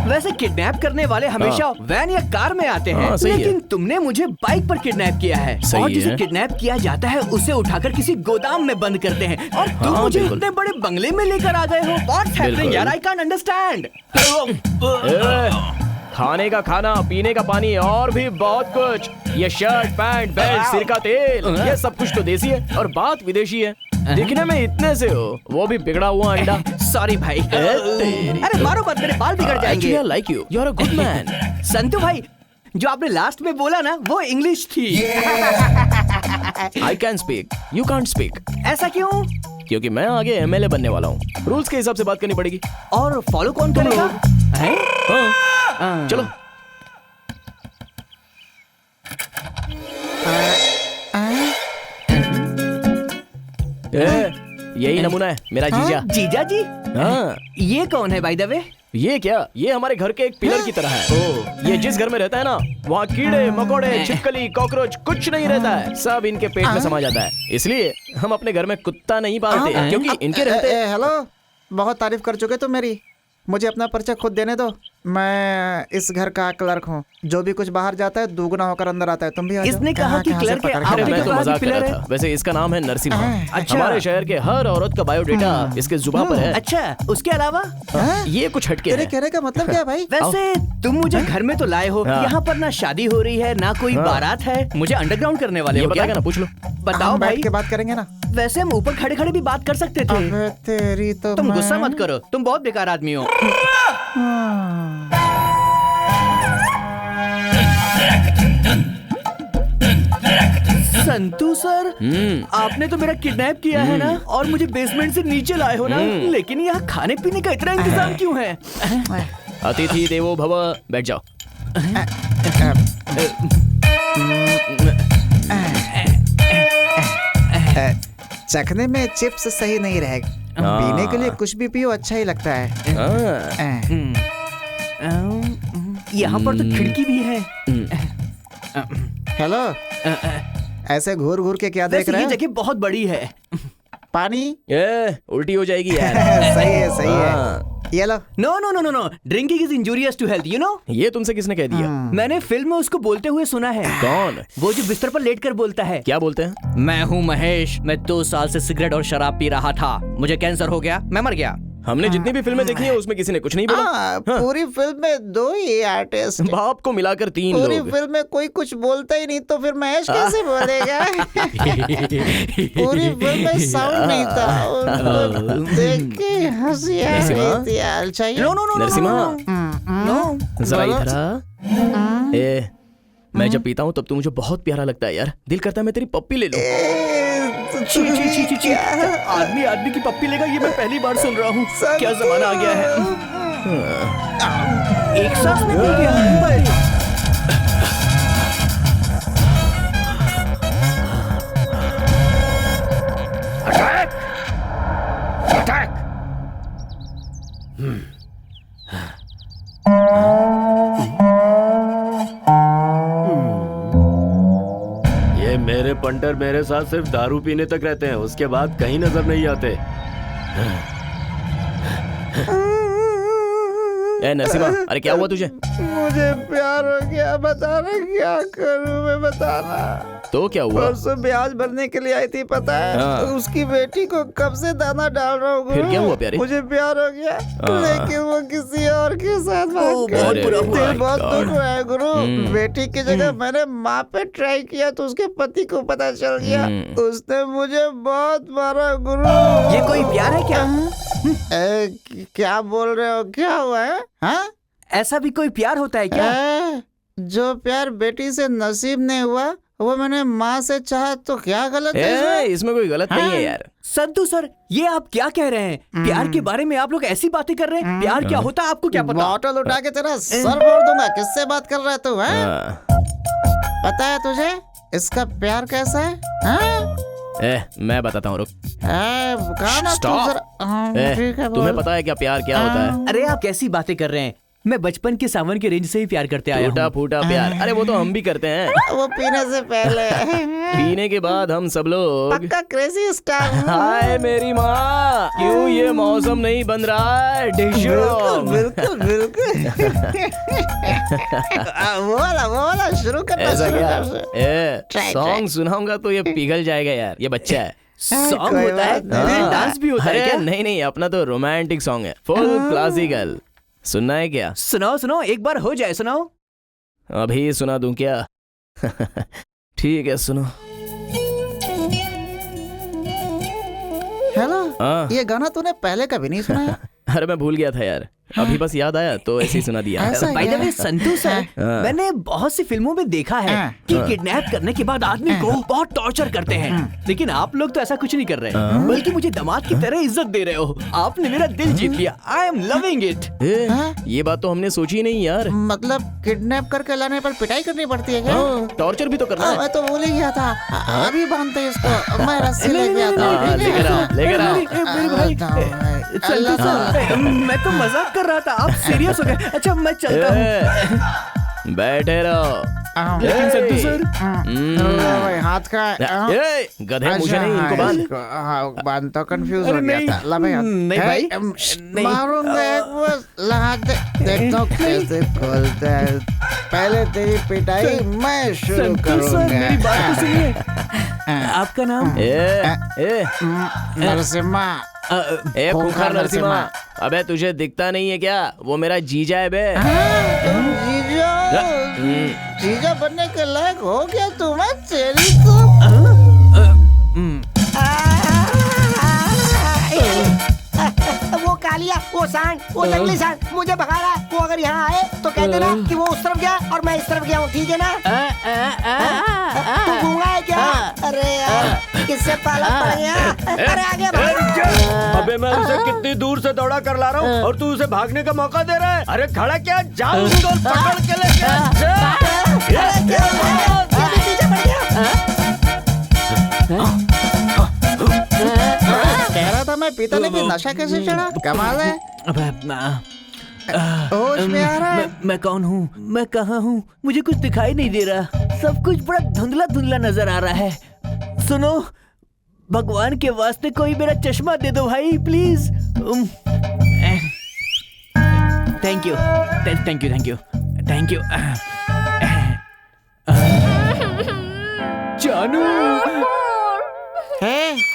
वैसे किडनैप करने वाले हमेशा वैन या कार में आते हैं, लेकिन तुमने मुझे बाइक पर किडनैप किया है। और जिसे किडनैप किया जाता है उसे उठाकर किसी गोदाम में बंद करते हैं, और तुम मुझे इतने बड़े बंगले में लेकर आ गए हो। What's happening यार? I can't understand। खाने का खाना, पीने का पानी और भी बहुत कुछ। ये शर्ट, पैंट, बेल्ट, सिर का तेल, ये सब कुछ तो देसी है और बात विदेशी है। दिखने में इतने से हो, वो भी बिगड़ा हुआ अंडा। सॉरी भाई। अरे मारो मत, मेरे बाल बिगड़ जाएंगे। I like you. You're a good man। संतु भाई, जो आपने लास्ट में बोला ना वो इंग्लिश थी। I can speak, you can't speak। ऐसा क्यों? क्योंकि मैं आगे एमएलए बनने वाला हूँ, रूल्स के हिसाब से बात करनी पड़ेगी। और फॉलो कौन करेगा? चलो। यही नमूना है मेरा जीजा। जीजा जी? हाँ। ये कौन है बाय द वे? ये क्या, ये हमारे घर के एक पिलर की तरह है। ये जिस घर में रहता है ना, वहाँ कीड़े मकोड़े, छिपकली, कॉकरोच कुछ नहीं रहता है, सब इनके पेट में समा जाता है। इसलिए हम अपने घर में कुत्ता नहीं पालते, क्योंकि इनके रहते। हेलो, बहुत तारीफ कर चुके तुम मेरी, मुझे अपना परिचय खुद देने दो। मैं इस घर का क्लर्क हूँ, जो भी कुछ बाहर जाता है दुगना होकर अंदर आता है। तुम भी इसने कहा कि क्लर्क है। अरे मैं तो मजाक कर रहा था। वैसे इसका नाम है नरसिम्हा। अच्छा। हमारे शहर के हर औरत का बायोडेटा इसके जुबान पर है। अच्छा, उसके अलावा ये कुछ हटके तेरे है। कहने का मतलब क्या है भाई? वैसे तुम मुझे घर में तो लाए हो, यहाँ पर ना शादी हो रही है ना कोई बारात है, मुझे अंडरग्राउंड करने वाले हो क्या? ना पूछ लो। बताओ भाई। बैठ के बात करेंगे ना। वैसे हम ऊपर खड़े खड़े भी बात कर सकते थे। अबे तेरी तो तुम गुस्सा मत करो, तुम बहुत बेकार आदमी हो। संतु सर, आपने तो मेरा किडनैप किया है ना, और मुझे बेसमेंट से नीचे लाए हो ना, लेकिन यहाँ खाने पीने का इतना इंतजाम क्यों है? अतिथि देवो भव, बैठ जाओ। चखने में चिप्स सही नहीं रहेगा, पीने के लिए कुछ भी पियो अच्छा ही लगता है। यहाँ पर तो खिड़की भी है। हेलो, ऐसे घूर घूर के क्या देख रहे ये हो? जगह बहुत बड़ी है। पानी? उल्टी हो जाएगी यार। सही है, सही है। ये लो। No no no no no, drinking is injurious to health, you know. ये तुमसे किसने कह दिया? मैंने फिल्म में उसको बोलते हुए सुना है। कौन? वो जो बिस्तर पर लेटकर बोलता है। क्या बोलते हैं? मैं हूँ महेश, मैं 2 साल से सिगरेट और शराब पी रहा था, मुझे कैंसर हो गया, मैं मर गया। हमने जितनी भी फिल्में देखी है उसमें किसी ने कुछ नहीं बोला। पूरी फिल्म में 2 ही आर्टिस्ट, बाप को मिलाकर 3 पूरी लोग। फिल्म में कोई कुछ बोलता ही नहीं, तो फिर महेश कैसे बोलेगा? पूरी फिल्म में साउंड नहीं था, उनको देख के हंसी आ रही थी। हाल चाहिए? नो नो नो नरसिम्हा, जरा इधर आ। ए, मैं जब पीता हूँ तब तू मुझे बहुत प्यारा लगता है यार, दिल करता है मैं तेरी पप्पी ले लूं। ची ची ची ची ची, आदमी आदमी की पप्पी लेगा, ये मैं पहली बार सुन रहा हूँ। क्या जमाना आ गया है। एक सांस में पी गया। मेरे पंटर मेरे साथ सिर्फ दारू पीने तक रहते हैं, उसके बाद कहीं नजर नहीं आते। ए नरसिम्हा, अरे क्या हुआ तुझे? मुझे प्यार हो गया, बताना क्या करूं मैं, बताना। तो क्या हुआ? परसों ब्याज भरने के लिए आई थी, पता है? हाँ। उसकी बेटी को कब से दाना डाल रहा हूँ। फिर क्या हुआ प्यारे? मुझे प्यार हो गया, लेकिन वो किसी और के साथ भाग गया। बहुत बुरा हुआ। दिल बहुत दुख रहा है गुरु। बेटी की जगह मैंने माँ पे ट्राई किया तो उसके पति को पता चल गया, उसने मुझे बहुत मारा गुरु। ये कोई प्यार है क्या? क्या बोल रहे हो, क्या हुआ है? हाँ? ऐसा भी कोई प्यार होता है क्या? जो प्यार बेटी से नसीब नहीं हुआ वो मैंने माँ से चाहा तो क्या गलत है? इसमें कोई गलत नहीं है यार। संतू सर, ये आप क्या कह रहे हैं? प्यार के बारे में आप लोग ऐसी बातें कर रहे हैं? प्यार क्या होता है आपको क्या पता? बॉटल उठा के तेरा सर फोड़ दूंगा। किससे बात कर रहा है तू? पता है तुझे इसका प्यार कैसा है? मैं बताता हूँ, रुक। तुम्हें पता है क्या प्यार क्या होता है? अरे आप कैसी बातें कर रहे हैं? मैं बचपन के सावन के रेंज से ही प्यार करते आया हूँ। टूटा फूटा प्यार, अरे वो तो हम भी करते हैं। वो पीने से पहले। पीने के बाद हम सब लोग पक्का क्रेजी स्टार। हाय मेरी माँ, क्यों ये मौसम नहीं बन रहा है? बिल्कुल बिल्कुल। वो वाला शुरू करना। ऐसा क्या? सॉन्ग सुनाऊंगा तो ये पिघल जाएगा यार, ये बच्चा है। सॉन्ग होता है, डांस भी होता है क्या? नहीं, अपना तो रोमांटिक सॉन्ग है, फुल क्लासिकल। सुनना है क्या? सुनाओ, एक बार हो जाए, सुनाओ। अभी सुना दूं क्या? ठीक है, सुनो। हेलो, ये गाना तूने पहले कभी नहीं सुना है? अरे मैं भूल गया था यार, अभी बस याद आया तो ऐसे ही सुना दिया। By the way Santu sir, मैंने बहुत सी फिल्मों में देखा है कि किडनैप करने के बाद आदमी को बहुत टॉर्चर करते हैं, लेकिन आप लोग तो ऐसा कुछ नहीं कर रहे, बल्कि मुझे दामाद की तरह इज्जत दे रहे हो। आपने मेरा दिल जीत लिया। I am loving it. ये बात तो हमने सोची नहीं यार। मतलब किडनैप करके लाने पर पिटाई करनी पड़ती है क्या? टॉर्चर भी तो करना है। मैं तो भूल ही गया था। अभी बांधते इसको, मैं रस्सी लेके आता हूँ। लेकर आओ। मेरे भाई संतू सर, मैं तो मजाक कर रहा था, आप सीरियस हो गए। अच्छा मैं चलता हूँ। बैठे रहो। लेकिन संतू सर, हाथ का गधे मुझे नहीं, इनको बांध। बांध तो कंफ्यूज हो गया था। ला भाई, नहीं भाई, मारूंगा एक बस, लगा दे, देखता हूँ कैसे खोलता है। पहले तेरी पिटाई मैं शुरू करूंगा। मेरी बात तो सुनिए। आपका नाम? नरसिम्हा। खूंखार नरसिम्हा। अबे तुझे दिखता नहीं है क्या? वो मेरा जीजा है बे। जीजा बनने के लायक हो गया तुम्हें? तेरी को वो कालिया, वो सांड, वो जंगली सांड मुझे भगा रहा है। वो अगर यहाँ आए तो कह देना कि वो उस तरफ गया और मैं इस तरफ गया हूँ, ठीक है ना? तू गूंगा है क्या? अरे यार, किससे पाला पड़ गया? अरे आगे भाग। अबे मैं उसे कितनी दूर से दौड़ा कर ला रहा हूँ और तू उसे भागने का मौका दे रहा है। अरे खड़ा क्या, जा उसको पकड़ के ले जा। कह रहा था मैं पीता, लेकिन नशा कैसे चढ़ा? कमाल है। होश में आ रहा है। मैं कौन हूँ? मैं कहाँ हूँ? मुझे कुछ दिखाई नहीं दे रहा। सब कुछ बड़ा धुंधला धुंधला नजर आ रहा है। सुनो, भगवान के वास्ते कोई मेरा चश्मा दे दो भाई, please. Thank you, thank you, thank you, thank you. जानू,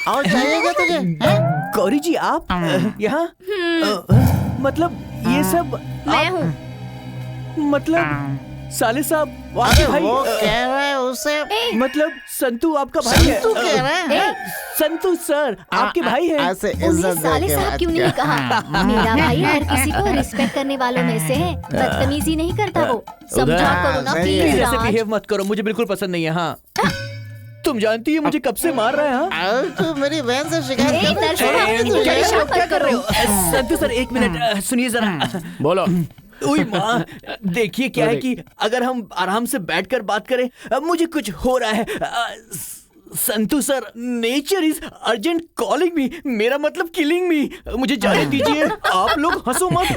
और चाहिएगा तुझे? गौरी जी आप यहाँ? मतलब ये सब मैं हूँ। मतलब साले साहब आपके भाई? वो कह रहा है उसे, मतलब संतू आपका भाई है? संतू कह रहा है? संतू सर आपके भाई है? ऐसे उन्हें इज्जत साले दे साहब क्यों नहीं कहा? मेरा भाई हर किसी को रिस्पेक्ट करने वालों में से है, बदतमीजी नहीं करता वो। समझा करो ना प्लीज। ऐसे बिहेव मत करो, मुझे बिल्कुल पसंद नहीं है। हाँ तुम जानती है मुझे कब से मार रहा है? हाँ तू मेरी बहन से शिकायत कर रहे हो? संतू सर एक मिनट सुनिए जरा। बोलो। ओए माँ, देखिए क्या है कि अगर हम आराम से बैठकर बात करें, मुझे कुछ हो रहा है। Santu sir, nature is urgent calling me, मेरा मतलब किलिंग मी। मुझे जाने दीजिए, आप लोग हंसो मत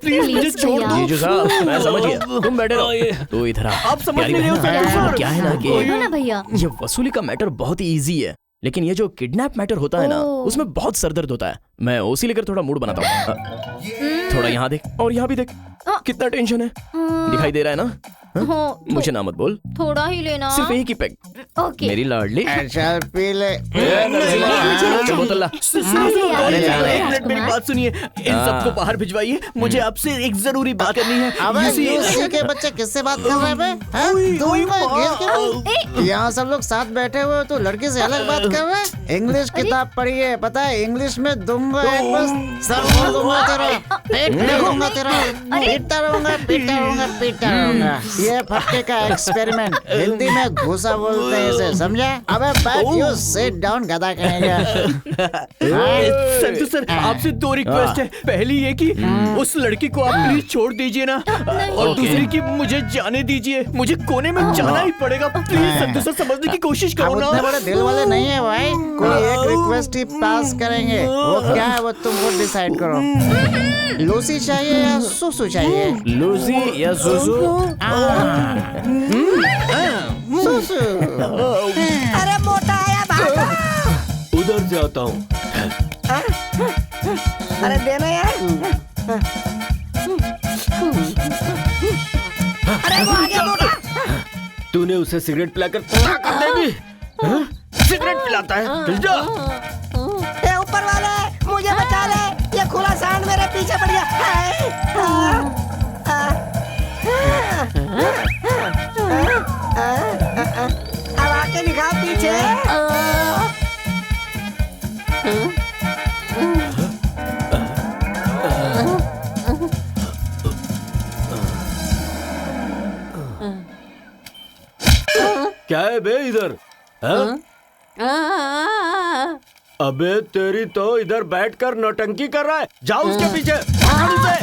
प्लीज, मुझे छोड़ दो। जीजू साहब, मैं समझ गया, तुम बैठे रहो। तू इधर आ। आप समझ नहीं रहे हो संतू सर। क्या है ना बोलो ना कि भैया। ये वसूली का मैटर बहुत ही इजी है, लेकिन ये जो किडनैप मैटर होता है ना, उसमें बहुत सरदर्द होता है। मैं उसी लेकर थोड़ा मूड बनाता हूँ। थोड़ा यहाँ देख और यहाँ भी देख, कितना टेंशन है, दिखाई दे रहा है ना? हाँ? मुझे ना मत बोल, थोड़ा ही लेना। सिर्फ एक ही पैक। ओके। मेरी लाडली। चल पी ले। चल बोतल ला। अरे एक मिनट, मेरी बात सुनिए, इन सबको बाहर भिजवाइए, मुझे आपसे एक जरूरी बात करनी है। अबे यूसी के बच्चे किससे बात कर रहे हैं बे? हैं? दूंगा घेर के। यहाँ सब लोग साथ बैठे हुए हो तो लड़की से अलग बात कर रहे हैं। इंग्लिश किताब पढ़ी है, पता है? इंग्लिश में दूंगा एक बस, सर फोड़ दूंगा तेरा, पेट दूंगा तेरा, पीटता रहूंगा, पीटता रहूंगा, पीटता रहूंगा। ये फटके का एक्सपेरिमेंट, हिंदी में घुसा बोलते हैं इसे, समझा? अबे बैठ, यू सिट डाउन, गधा कहेगा। संतू सर, आपसे दो रिक्वेस्ट है। पहली ये कि उस लड़की को आप प्लीज छोड़ दीजिए ना, और दूसरी कि मुझे जाने दीजिए, मुझे कोने में जाना ही पड़ेगा। प्लीज संतू सर, समझने की कोशिश करो ना। उतने बड़े दिल वाले नहीं है भाई, कोई एक रिक्वेस्ट ही पास करेंगे। वो क्या है वो तुम खुद डिसाइड करो। लूसी चाहिए या सुसु चाहिए? लूसी या सुसु? सुसु। अरे मोटा आया भागो। उधर से आता हूँ। अरे देना यार। अरे वो आ गया मोटा। तूने उसे सिगरेट पिलाकर क्या कर देगी? हाँ? सिगरेट पिलाता है? चल जा। ए ऊपर वाले, मुझे बचा ले, ये खुला सांड मेरे पीछे पड़ गया। अब आके दिखा पीछे। क्या है बे इधर? हाँ? अबे तेरी तो इधर बैठकर नौटंकी कर रहा है। जाओ उसके पीछे, पकड़ उसे।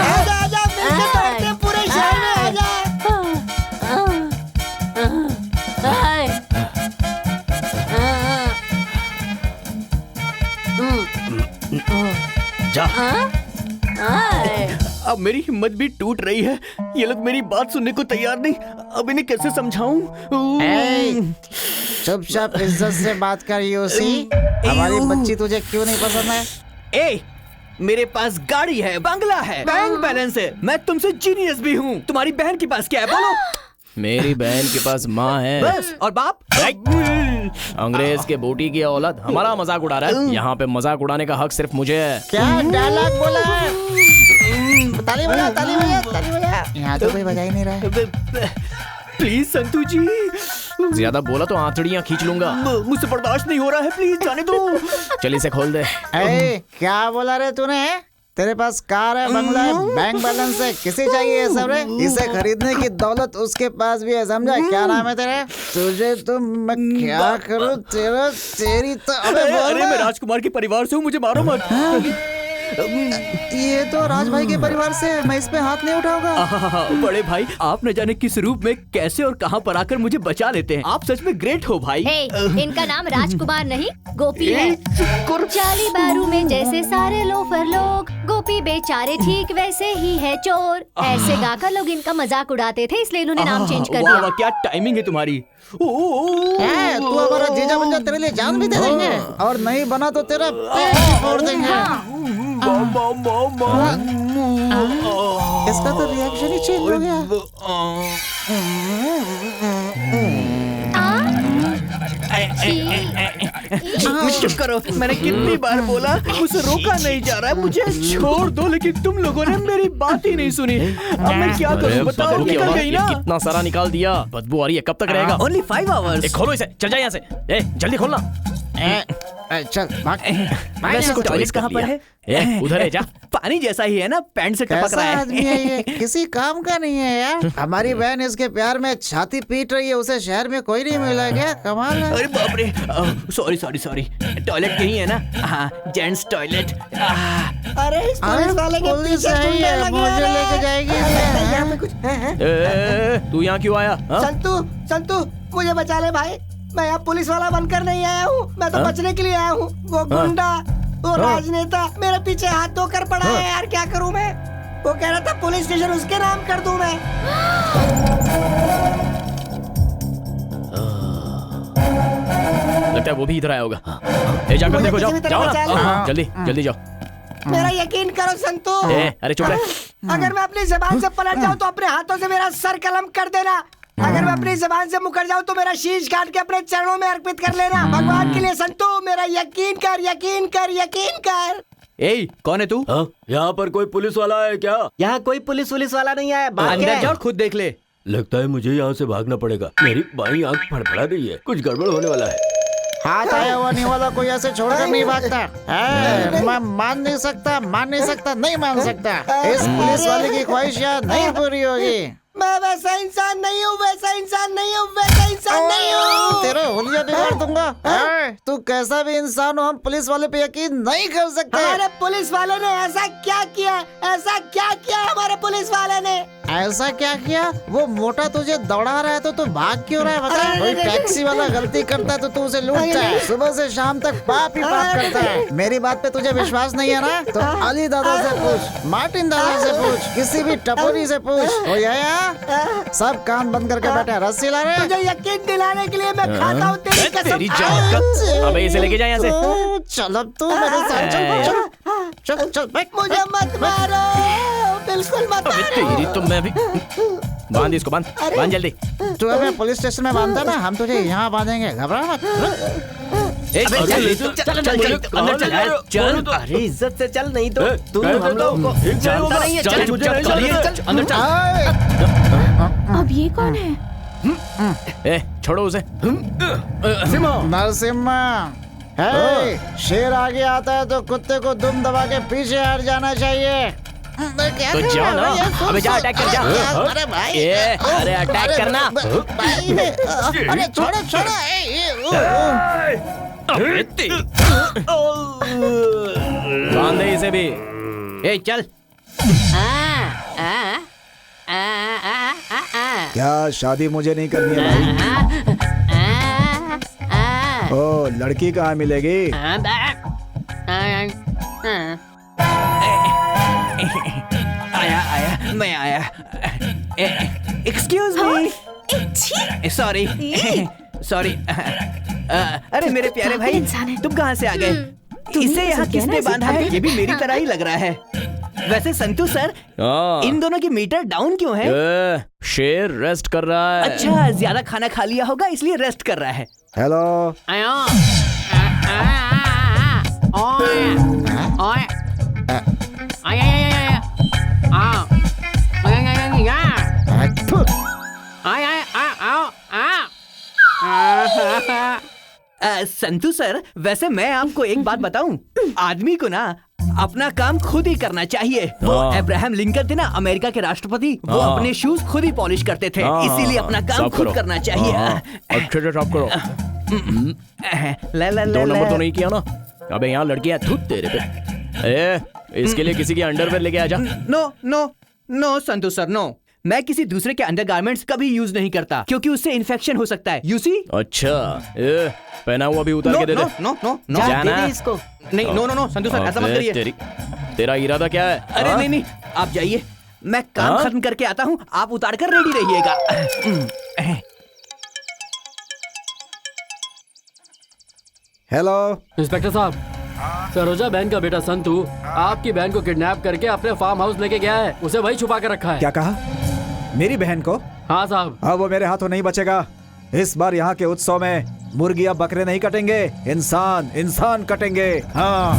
आजा आजा, मिलके तोड़ते हैं पूरे शहर में, आजा। जा। अब मेरी हिम्मत भी टूट रही है, ये लोग मेरी बात सुनने को तैयार नहीं। अब इन्हें कैसे समझाऊं? चुपचाप इज्जत से बात कर यूसी। हमारी बच्ची तुझे क्यों नहीं पसंद है? ए, मेरे पास गाड़ी है, बंगला है, बैंक बैलेंस है, मैं तुमसे जीनियस भी हूँ। तुम्हारी बहन के पास क्या है बोलो? मेरी बहन के पास माँ है बस। और बाप? अंग्रेज के बोटी की औलाद हमारा मजाक उड़ा रहा है। यहाँ पे मजाक उड़ाने का हक सिर्फ मुझे है। क्या डायलॉग बोला है? ताली बजा, ताली बजा, ताली बजा। यहाँ तो कोई बजा ही नहीं रहा है। प्लीज संतू जी, ज्यादा बोला तो आंतड़ियाँ खींच लूंगा। मुझसे बर्दाश्त नहीं हो रहा है, प्लीज जाने दो। चल इसे खोल दे। क्या बोला रे तूने? तेरे पास कार है, बंगला है, बैंक बैलेंस है, किसे चाहिए ये सब रे? इसे खरीदने की दौलत उसके पास भी है, समझा? क्या नाम है तेरे? तुझे तो मैं क्या करूं, तेरी तो। अरे मैं राजकुमार के परिवार से हूँ, मुझे मारो मत। ये तो राज भाई के परिवार से है, मैं इस पे हाथ नहीं उठाऊंगा। बड़े भाई, आप न जाने किस रूप में, कैसे और कहां पर आकर मुझे बचा लेते हैं। आप सच में ग्रेट हो भाई। इनका नाम राजकुमार नहीं गोपी है। चाली बारू में जैसे सारे लोफर लोग, गोपी बेचारे ठीक वैसे ही है चोर। ऐसे गाकर लोग इनका मजाक उड़ाते थे, इसलिए इन्होंने नाम चेंज कर दिया। क्या टाइमिंग है तुम्हारी। तू हमारा जीजा बन जा, तेरे लिए जान भी दे देंगे, और नहीं बना तो तेरा पेट भी फोड़ देंगे। इसका तो रिएक्शन ही चेंज हो गया। चुप करो, मैंने कितनी बार बोला, उसे रोका नहीं जा रहा है, मुझे छोड़ दो, लेकिन तुम लोगों ने मेरी बात ही नहीं सुनी। अब मैं क्या करूं बताओ? निकल गई ना। कितना सारा निकाल दिया, बदबू आ रही है, कब तक रहेगा? Only 5 hours। खोलो इसे, चल जा यहाँ से। जल्दी खोलना। चल भाग। वैसे टॉयलेट कहाँ पर है? उधर है, जा। पानी जैसा ही है ना, पैंट से टपक रहा है। आदमी है ये, किसी काम का नहीं है यार। हमारी बहन इसके प्यार में छाती पीट रही है, उसे शहर में कोई नहीं मिला क्या? कमाल है। अरे बाप रे, सॉरी सॉरी सॉरी, टॉयलेट यही है ना? हाँ, जेंट्स टॉयलेट। अरे इस पुलिस वाले के पीछे ढूंढने लगे। मुझे लेके जाएगी। यहाँ पे कुछ है? तू यहाँ क्यों आया? संतू, संतू, मुझे बचा ले भाई। मैं यहाँ पुलिस वाला बनकर नहीं आया हूँ, मैं तो बचने के लिए आया हूँ। वो गुंडा, वो राजनेता मेरे पीछे हाथ धोकर पड़ा है यार, क्या करूँ मैं? वो कह रहा था पुलिस स्टेशन उसके नाम कर दूँ मैं। लगता है वो भी इधर आया होगा। जाकर देखो, जाओ जाओ, जल्दी जल्दी जाओ। मेरा यकीन करो संतू। अरे चुप रहे। अगर मैं अपनी जबान से पलट जाऊँ तो अपने हाथों से मेरा सर कलम कर देना। अगर मैं अपनी जबान से मुकर जाऊँ तो मेरा शीश काट के अपने चरणों में अर्पित कर लेना। भगवान के लिए संतू, मेरा यकीन कर, यकीन कर, यकीन कर। ए, कौन है तू? यहाँ पर कोई पुलिस वाला है क्या? यहाँ कोई पुलिस वाला नहीं आया। अंदर जाओ, खुद देख ले। लगता है मुझे यहाँ से भागना पड़ेगा। मेरी बाईं आंख फड़फड़ा रही है, कुछ गड़बड़ होने वाला है। हाथ आया हुआ नहीं वाला कोई ऐसे छोड़कर नहीं भागता। मैं मान नहीं सकता, नहीं मान सकता। इस पुलिस वाले की ख्वाहिश यार नहीं पूरी होगी। मैं वैसा इंसान नहीं हूँ, वैसा इंसान नहीं हूँ। तेरा हुलिया बिगाड़ दूंगा। तू कैसा भी इंसान हो, हम पुलिस वाले पे यकीन नहीं कर सकते। हमारे पुलिस वाले ने ऐसा क्या किया हमारे पुलिस वाले ने? ऐसा क्या किया? वो मोटा तुझे दौड़ा रहा है तो तू भाग क्यों रहा है बता? कोई टैक्सी वाला गलती करता है तो तू उसे लूटता है। सुबह से शाम तक पाप ही पाप करता है। मेरी बात पे तुझे विश्वास नहीं है ना? तो अली दादा से पूछ, मार्टिन दादा से पूछ, किसी भी टपोरी से पूछ। ओ यार, सब कान बंद करके बैठे, रस्सी ला रहे। तुझे यकीन दिलाने के लिए मैं खाता हूँ तेरी कसम। अबे इसे लेके जा यहाँ से। चल अब तू मेरे साथ चल, चल मुझे मत मारो, बिल्कुल मत मारो। तो मैं भी बांध इसको, बांध जल्दी। तू हमें पुलिस स्टेशन में बांधता ना, हम तुझे यहाँ बांधेंगे, घबरा मत। चल। अरे इज्जत से चल, नहीं तो तू हम लोग को जानता नहीं है। चल अंदर चल। अब ये कौन है? छोड़ो उसे। नरसिम्हा, शेर आगे आता है तो कुत्ते को दुम दबा के पीछे हट जाना चाहिए। तो जाओ ना, अबे जा, अटैक कर जा। अरे भाई, अरे अटैक करना। अरे छोड़ो। बांध दे इसे भी। चल। क्या शादी मुझे नहीं करनी है भाई? ओ, लड़की कहाँ मिलेगी? आया, मैं आया। Excuse me, sorry. अरे मेरे प्यारे भाई, तुम कहाँ से आ गए? इसे यहाँ किसने बांधा है? ये भी मेरी तरह ही लग रहा है। वैसे संतू सर, इन दोनों की मीटर डाउन क्यों है? शेर रेस्ट कर रहा है। अच्छा, ज्यादा खाना खा लिया होगा इसलिए रेस्ट कर रहा है। हेलो। संतू सर, वैसे मैं आपको एक बात बताऊं, आदमी को ना अपना काम खुद ही करना चाहिए। वो अब्राहम लिंकन थे ना, अमेरिका के राष्ट्रपति, वो अपने शूज खुद ही पॉलिश करते थे, इसीलिए अपना काम खुद करना चाहिए। अच्छे से साफ करो। 2 नंबर तो नहीं किया ना? अबे यहाँ लड़कियां धुत तेरे पे। इसके लिए किसी की अंडरवेयर लेके आ जा। No Santu sir, no. मैं किसी दूसरे के अंडरगारमेंट्स कभी यूज नहीं करता, क्योंकि उससे इन्फेक्शन हो सकता है। You see? अच्छा, पहना हुआ भी उतार के दे दे। नो, जाना इसको। नहीं, नो, संतू सर, ऐसा मत करिए। तेरा इरादा क्या है? अरे नहीं, आप जाइए, मैं काम खत्म करके आता हूँ, आप उतार कर रेडी रहिएगा। हेलो इंस्पेक्टर साहब, सरोजा बहन का बेटा संतू आपकी बहन को किडनैप करके अपने फार्म हाउस लेके गया है। उसे वही छुपा कर रखा है। क्या कहा? मेरी बहन को? हाँ साहब। अब वो मेरे हाथों नहीं बचेगा। इस बार यहाँ के उत्सव में मुर्गियां बकरे नहीं कटेंगे, इंसान कटेंगे। हाँ।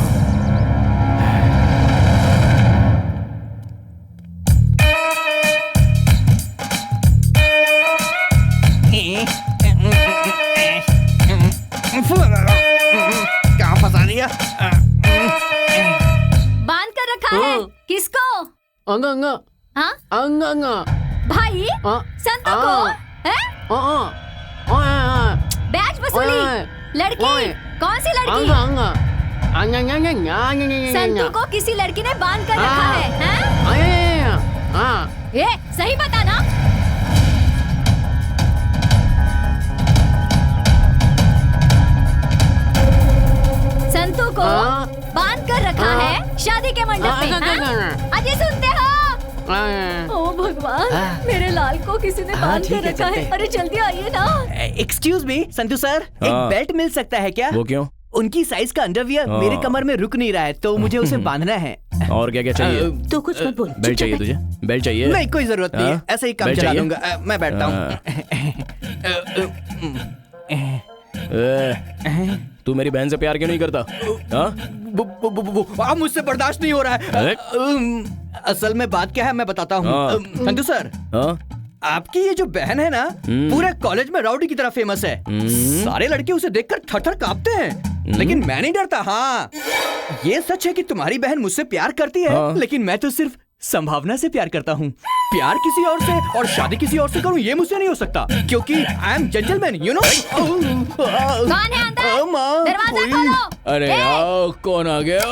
क्या फंसा दिया? बांध कर रखा है। किसको? अंगा। हाँ? अंगा। भाई, संतू को? बैच वसूली। लड़की? कौन सी लड़की? संतू को किसी लड़की ने बांध कर रखा है? ये सही बता ना। शादी के मंडप में, हाँ? अजी सुनते हो? ओ भगवान, मेरे लाल को किसी ने बांध के रखा है। अरे जल्दी आइए ना। एक्सक्यूज मी संतू सर, एक बेल्ट मिल सकता है क्या? वो क्यों? उनकी साइज का अंडरवियर मेरे कमर में रुक नहीं रहा है, तो मुझे उसे बांधना है। और क्या क्या चाहिए? तो कुछ मत बोल। बेल्ट चाहिए तुझे? बेल्ट चाहिए? नहीं, कोई जरूरत नहीं है, ऐसे ही काम बेल्ट चला चाहिए? लूंगा। मैं बैठता हूँ। तू मेरी बहन से प्यार क्यों नहीं करता? अब मुझसे बर्दाश्त नहीं हो रहा है। असल में बात क्या है मैं बताता हूँ। संतू सर, आपकी ये जो बहन है ना, पूरे कॉलेज में राउडी की तरह फेमस है। सारे लड़के उसे देखकर थर-थर कांपते हैं, लेकिन मैं नहीं डरता। हाँ, ये सच है कि तुम्हारी बहन मुझसे प्यार करती है, लेकिन मैं तो सिर्फ संभावना से प्यार करता हूँ। प्यार किसी और से और शादी किसी और से करूँ, ये मुझसे नहीं हो सकता, क्योंकि I am gentleman, you know. कौन है अंदर? दरवाजा खोलो। अरे यार, कौन आ गया?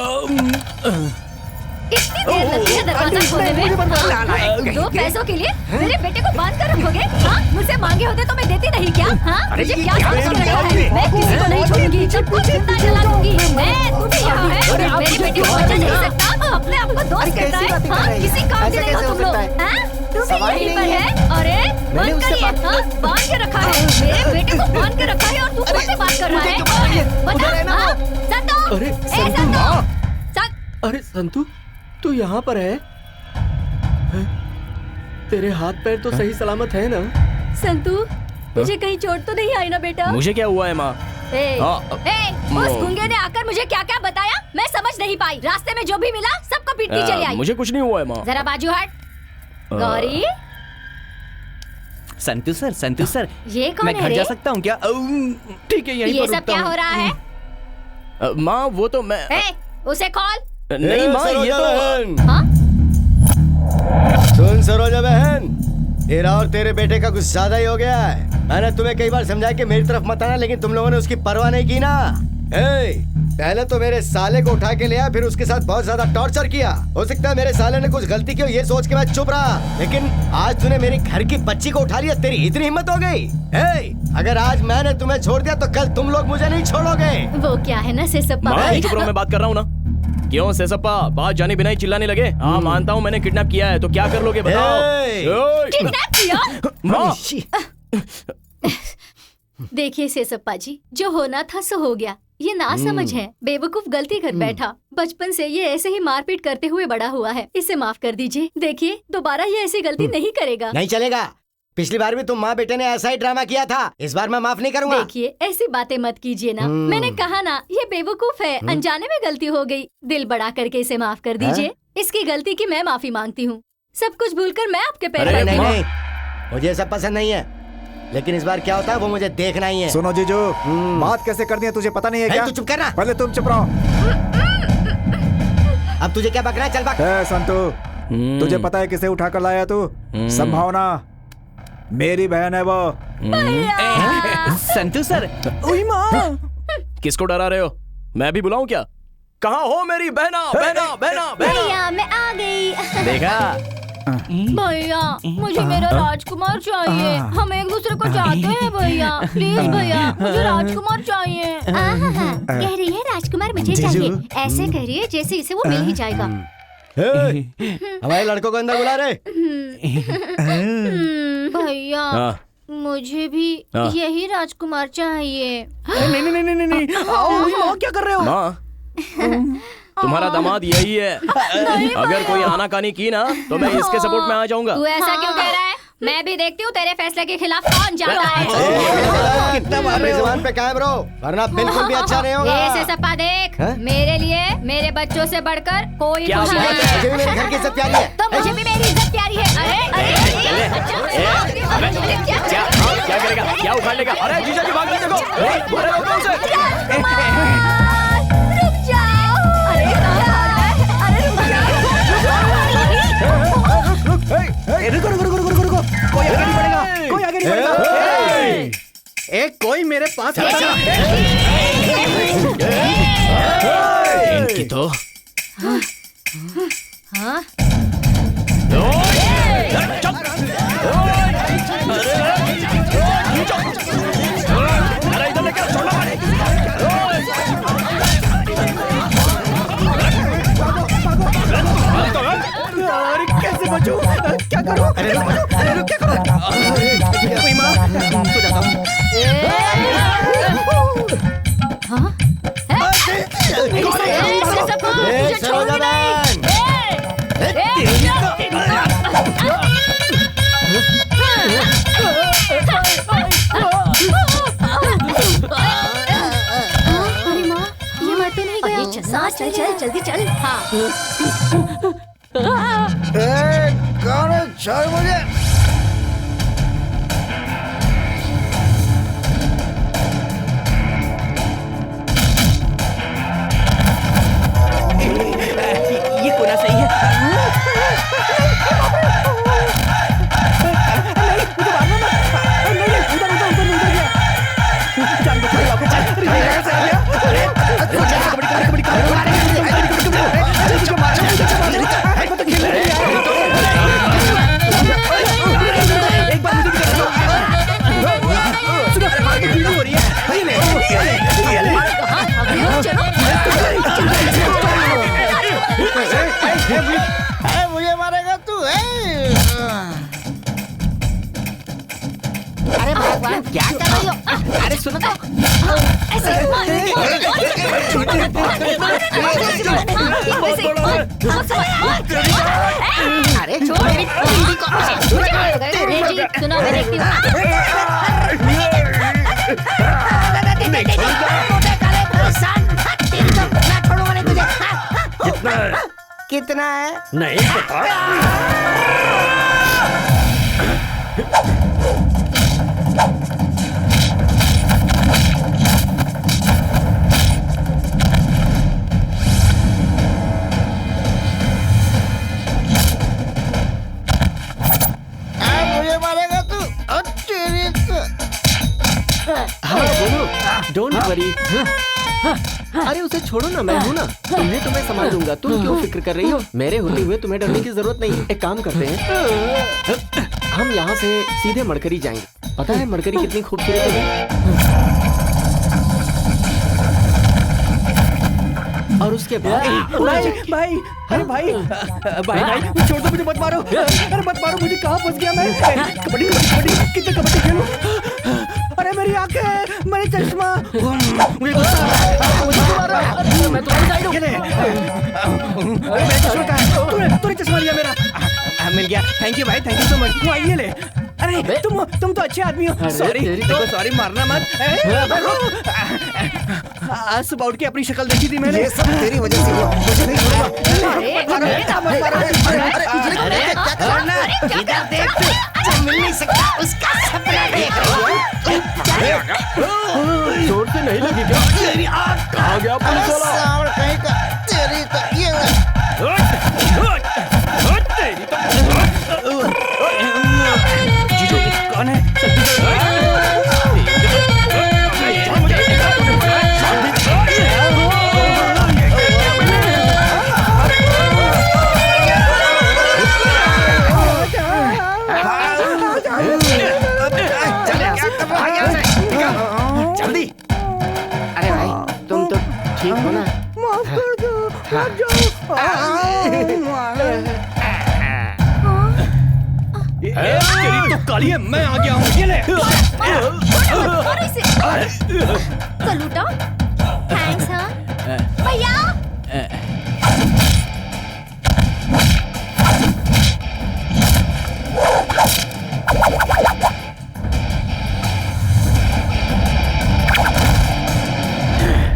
इतनी देर लगती है दरवाजा खोलने में? दो पैसों के लिए मेरे बेटे को बांध कर रखोगे? हाँ, मुझसे मांगे होते तो मैं देती नहीं क्या? हाँ, मुझे क्या समझ के रखा है? मैं किसी को नहीं छोड़ूंगी, सब कुछ जिंदा जला दूंगी। मैं, तू भी यहाँ है? मेरे बेटे को बचा नहीं सकता, अपने आप को दोस्त कहता है। हाँ, किसी काम के नहीं हो तुम लोग। हाँ, तू भी यहीं पर है? अरे बंद करिए, हाँ, बांध के रखा है। मेरे बेटे को बांध के रखा है और तू मुझसे बात कर रहा है? बता, हाँ, संतू। अरे संतू, अरे संतू, तू यहाँ पर है? तेरे हाथ पैर तो सही सलामत है ना? संतू, मुझे कहीं चोट तो नहीं आई ना बेटा? मुझे क्या हुआ है माँ? उस गुंगे ने आकर मुझे क्या क्या बताया, मैं समझ नहीं पाई। रास्ते में जो भी मिला सबको पीटती चली आई। मुझे कुछ नहीं हुआ है माँ। जरा बाजू हट। गौरी, संतू सर, ये कौन मैं है घर रे? जा सकता हूँ क्या? ठीक है, यहीं ये पर सब रुकता क्या हूँ। हो रहा है? माँ, वो तो मैं उसे खोल। नहीं माँ, ये तो हाँ? सुन सरोजा बहन, तेरा और तेरे बेटे का कुछ ज्यादा ही हो गया है। मैंने तुम्हें कई बार समझाया कि मेरी तरफ मत आना, लेकिन तुम लोगों ने उसकी परवाह नहीं की ना। पहले तो मेरे साले को उठा के लिया, फिर उसके साथ बहुत ज्यादा टॉर्चर किया। हो सकता है मेरे साले ने कुछ गलती की हो, ये सोच के मैं चुप रहा, लेकिन आज तूने मेरी घर की बच्ची को उठा लिया, तेरी इतनी हिम्मत हो गई? अगर आज मैंने तुम्हें छोड़ दिया तो कल तुम लोग मुझे नहीं छोड़ोगे। वो क्या है ना सेसप्पा, माँ, चुप रहो, मैं बात कर रहा हूँ ना। क्यों सेसप्पा, बात जाने बिना ही चिल्लाने लगे? हाँ, मानता हूँ मैंने किडनैप किया है, तो क्या कर लोगे बताओ? किडनैप किया? माँ, देखिए सेसप्पा जी, जो होना था सो हो गया। ये ना समझ है, बेवकूफ गलती कर बैठा। बचपन से ये ऐसे ही मारपीट करते हुए बड़ा हुआ है, इसे माफ कर दीजिए। देखिए, दोबारा ये ऐसी गलती नहीं करेगा। नहीं चलेगा, पिछली बार भी तुम माँ बेटे ने ऐसा ही ड्रामा किया था, इस बार मैं माफ नहीं करूंगा। देखिए, ऐसी बातें मत कीजिए ना। मैंने कहा ना, ये बेवकूफ है, अनजाने में गलती हो गई। दिल बड़ा करके इसे माफ कर दीजिए। इसकी गलती की मैं माफी मांगती हूँ। सब कुछ भूलकर मैं आपके पैर अरे पर नहीं, मुझे सब पसंद नहीं है, लेकिन इस बार क्या होता है वो मुझे देखना ही है। सुनो जीजू, बात कैसे करनी है तुझे पता नहीं है क्या? तू चुप करना। पहले तुम चुप रहो। अब तुझे क्या बकना है? चल बक। संतू, तुझे पता है किसे उठा कर लाया तू? संभावना, मेरी बहन है वो। संतू सर, किसको डरा रहे हो? मैं भी बुलाऊं क्या? कहाँ हो मेरी बहना? भैया, मैं आ गई। देखा भैया, मुझे मेरा राजकुमार चाहिए। हम एक दूसरे को चाहते हैं भैया। प्लीज भैया, मुझे राजकुमार चाहिए। कह रही है राजकुमार मुझे चाहिए, ऐसे कह रही है जैसे इसे वो मिल ही जाएगा। हमारे लड़कों को अंदर बुला रहे। भैया, मुझे भी यही राजकुमार चाहिए। नहीं, आओ, क्या कर रहे हो? माँ, तुम्हारा दामाद यही है। अगर कोई आनाकानी की ना तो मैं इसके सपोर्ट में आ जाऊंगा। तू ऐसा क्यों कह रहा है? मैं भी देखती हूँ तेरे फैसले के खिलाफ कौन जाता है। कितना मारे जुबान पे कायम रहो, वरना बिल्कुल भी अच्छा नहीं होगा। ये सेसप्पा देख, मेरे लिए मेरे बच्चों से बढ़कर कोई क्या खुशी बात है? नहीं। मुझे भी मेरे घर की इज्जत प्यारी है। तो मुझे भी मेरी इज्जत प्यारी है। क्या करेगा? क्या उखाड़ लेगा? अरे जीजा जी, भाग के देखो। अरे रोको उसे। रुक जाओ। अरे रुको, कोई आगे नहीं बढ़ेगा। कोई मेरे पास इनकी तो सरोजा बहन। अरे माँ, ये मर तो नहीं गया। चल चल चल जल्दी चल। हाँ। कौन है? छोड़ मुझे। ये कोना सही है। मुझे मारेगा तू? अरे भगवान, क्या कर रही हो? अरे सुनो तो। अरे छोड़ मेरी दीदी को। सुनो मैं देखती हूँ। कितना है? नहीं पता। मुझे मारेगा तू? हाँ बोलो, डोंट वरी। अरे उसे छोड़ो ना, मैं हूँ ना, तुम्हें संभाल लूंगा। तुम क्यों फिक्र कर रही हो? मेरे होते हुए तुम्हें डरने की जरूरत नहीं। एक काम करते हैं, हम यहाँ से सीधे मरकरी जाएंगे। पता है मरकरी कितनी खूबसूरत है? और उसके बाद भाई अरे भाई भाई छोड़ दो मुझे, मत मारो। अरे मत मारो मुझे, कहाँ फंस गया मैं? कबड्डी कबड्डी कितने कबड्डी खेलूं? अरे मेरी आंखें, मेरी चश्मा, मुझे गुस्सा आ रहा है। मुझे क्यों मार रहा है? मैं तुम्हारी साइड हूँ। अरे मेरा चश्मा कहाँ है? तूने चश्मा लिया मेरा। मिल गया। थैंक यू भाई, थैंक यू सो मच। तू आइए ले। अरे तुम तो अच्छे आदमी हो। सॉरी मारना मत। आज सुबह उठ के अपनी शक्ल देखी थी मैंने। ये सब तेरी वजह से हुआ। मुझे नहीं छोड़ूंगा। इधर देख, जो मिल नहीं सकता उसका सपना देख रही है। जोर से नहीं लगी क्या? कहाँ गया पुलिस वाला? कहीं का तेरी तो ये जीजू कौन है? जल्दी। अरे भाई तुम तो ठीक हो ना? माफ कर दो। मत जाओ। तेरी तो काली है, मैं आ गया हूँ। ये ले। कलूटा, थैंक्स हाँ। भैया।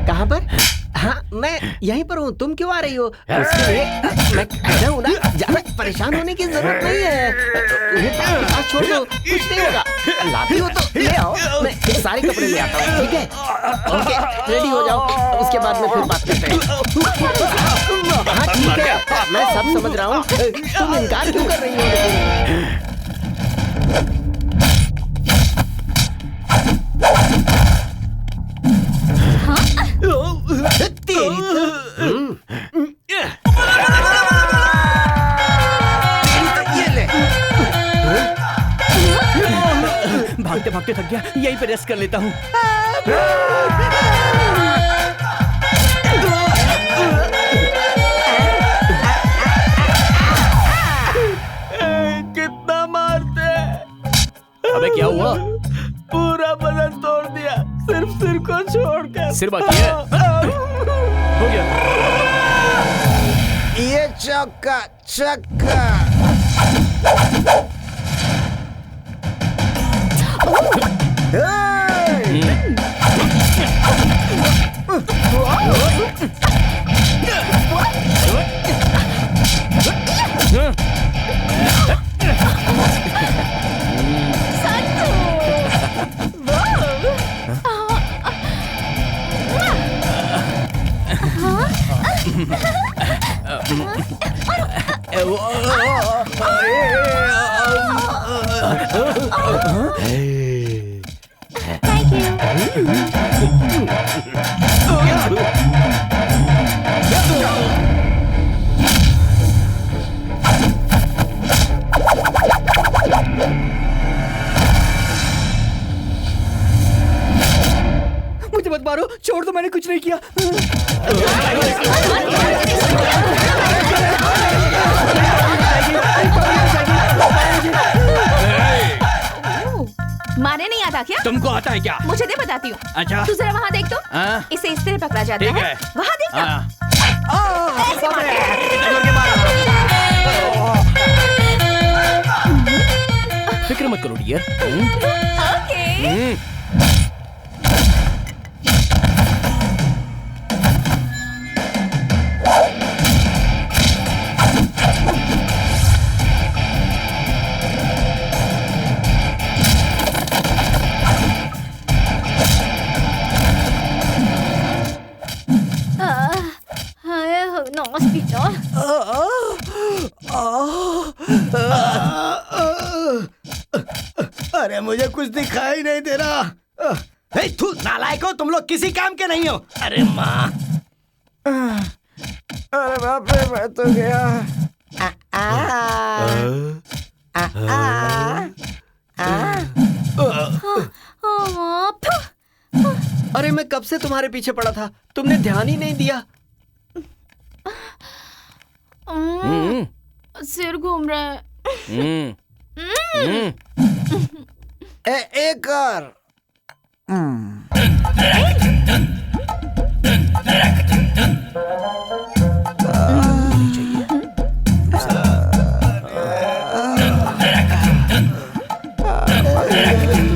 कहाँ पर? हाँ मैं यहीं पर हूँ। तुम क्यों आ रही हो? उसके लिए मैं खड़ा हूँ ना, ज्यादा परेशान होने की जरूरत नहीं है। पास छोड़ दो, कुछ नहीं होगा। लाती हो तो ले आओ, मैं सारे कपड़े ले आता हूँ। ठीक है? ओके, रेडी हो जाओ, उसके बाद में फिर बात करते हैं। हाँ ठीक है, मैं सब समझ रहा हूँ। तुम इनकार क्यों कर रही हो? भागते भागते थक गया, यहीं पे रेस्ट कर लेता हूँ। कितना मारते? अबे क्या हुआ? पूरा बदन तोड़ दिया, सिर्फ सिर को छोड़कर। सिर बाकी है? हो गया। चौका छक्का। मुझे मत मारो, छोड़ दो, मैंने कुछ नहीं किया। मारने नहीं आता क्या? तुमको आता है क्या? मुझे दे, बताती हूँ। अच्छा। तू जरा वहाँ देख तो। इसे इस तरह पकड़ा जाता है। वहाँ देख ना। ऐसे मारते हैं। फिक्र मत करो डियर। ओके। अरे मुझे कुछ दिखाई नहीं दे रहा। तू नालायक हो, तुम लोग किसी काम के नहीं हो। अरे माँ, अरे बाप रे, मैं तो गया। अरे मैं कब से तुम्हारे पीछे पड़ा था, तुमने ध्यान ही नहीं दिया। सिर घूम रहा है। एक और।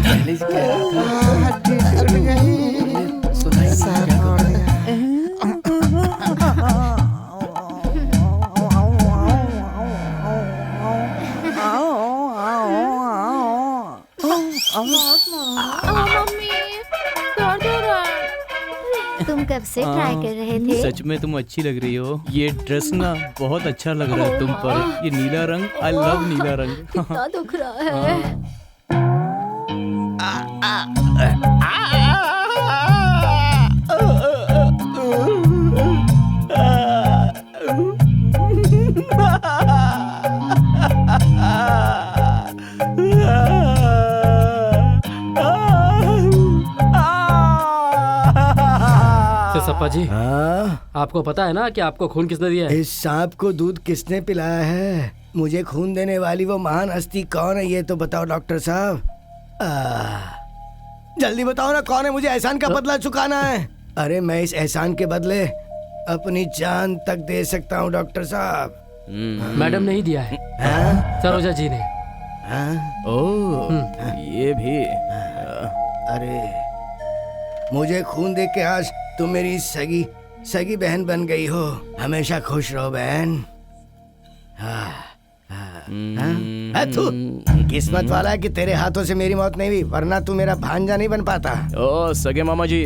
पहले से कह रहा था। सुनाई मम्मी, दर्द हो रहा है। तुम कब से ट्राई कर रहे थे? सच में तुम अच्छी लग रही हो। ये ड्रेस ना बहुत अच्छा लग रहा है तुम पर। ये नीला रंग, आई लव नीला रंग। कितना दुख रहा है। सप्पा जी, आपको पता है ना कि आपको खून किसने दिया है? इस सांप को दूध किसने पिलाया है? मुझे खून देने वाली वो महान हस्ती कौन है, ये तो बताओ डॉक्टर साहब। जल्दी बताओ ना, कौन है? मुझे एहसान का बदला चुकाना है। अरे मैं इस एहसान के बदले अपनी जान तक दे सकता हूँ डॉक्टर साहब। मैडम ने ही दिया है, सरोजा जी ने। ओह, ये भी। अरे मुझे खून दे के आज तुम मेरी सगी बहन बन गई हो। हमेशा खुश रहो बहन। तू किस्मत वाला है कि तेरे हाथों से मेरी मौत नहीं हुई, वरना तू मेरा भांजा नहीं बन पाता। ओ सगे मामा जी,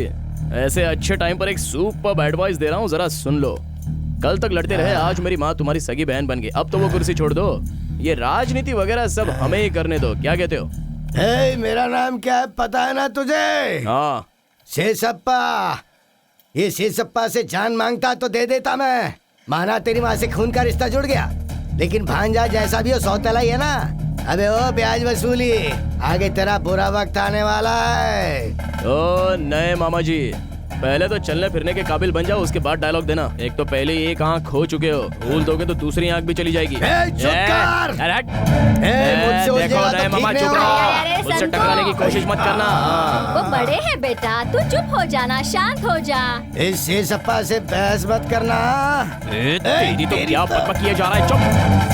ऐसे अच्छे टाइम पर एक सुपर्ब एडवाइस दे रहा हूँ, जरा सुन लो। कल तक लड़ते रहे, आज मेरी माँ तुम्हारी सगी बहन बन गई। अब तो वो कुर्सी छोड़ दो, ये राजनीति वगैरह सब हमें ही करने दो। क्या कहते हो? मेरा नाम क्या है पता है ना तुझे? हाँ, शेषप्पा। ये शेषप्पा से जान मांगता तो दे देता मैं। माना तेरी माँ से खून का रिश्ता जुड़ गया, लेकिन भांजा जैसा भी हो सौतेला ही है ना। अबे ओ ब्याज वसूली, आगे तेरा बुरा वक्त आने वाला है। ओ नए मामा जी, पहले तो चलने फिरने के काबिल बन जाओ, उसके बाद डायलॉग देना। एक तो पहले ही एक आंख खो चुके हो, भूल दोगे तो दूसरी आंख भी चली जाएगी। चुप कर। मुझसे देखो उलझेगा तो रे मामा, ठीक नहीं चुप होगा। रहो, मुझसे टकराने की कोशिश मत करना। वो बड़े हैं बेटा, तू चुप हो जाना, शांत हो जा। इस सप्पा से बहस मत करना। तेरी तो क्या बकबक किया जा रहा है, चुप।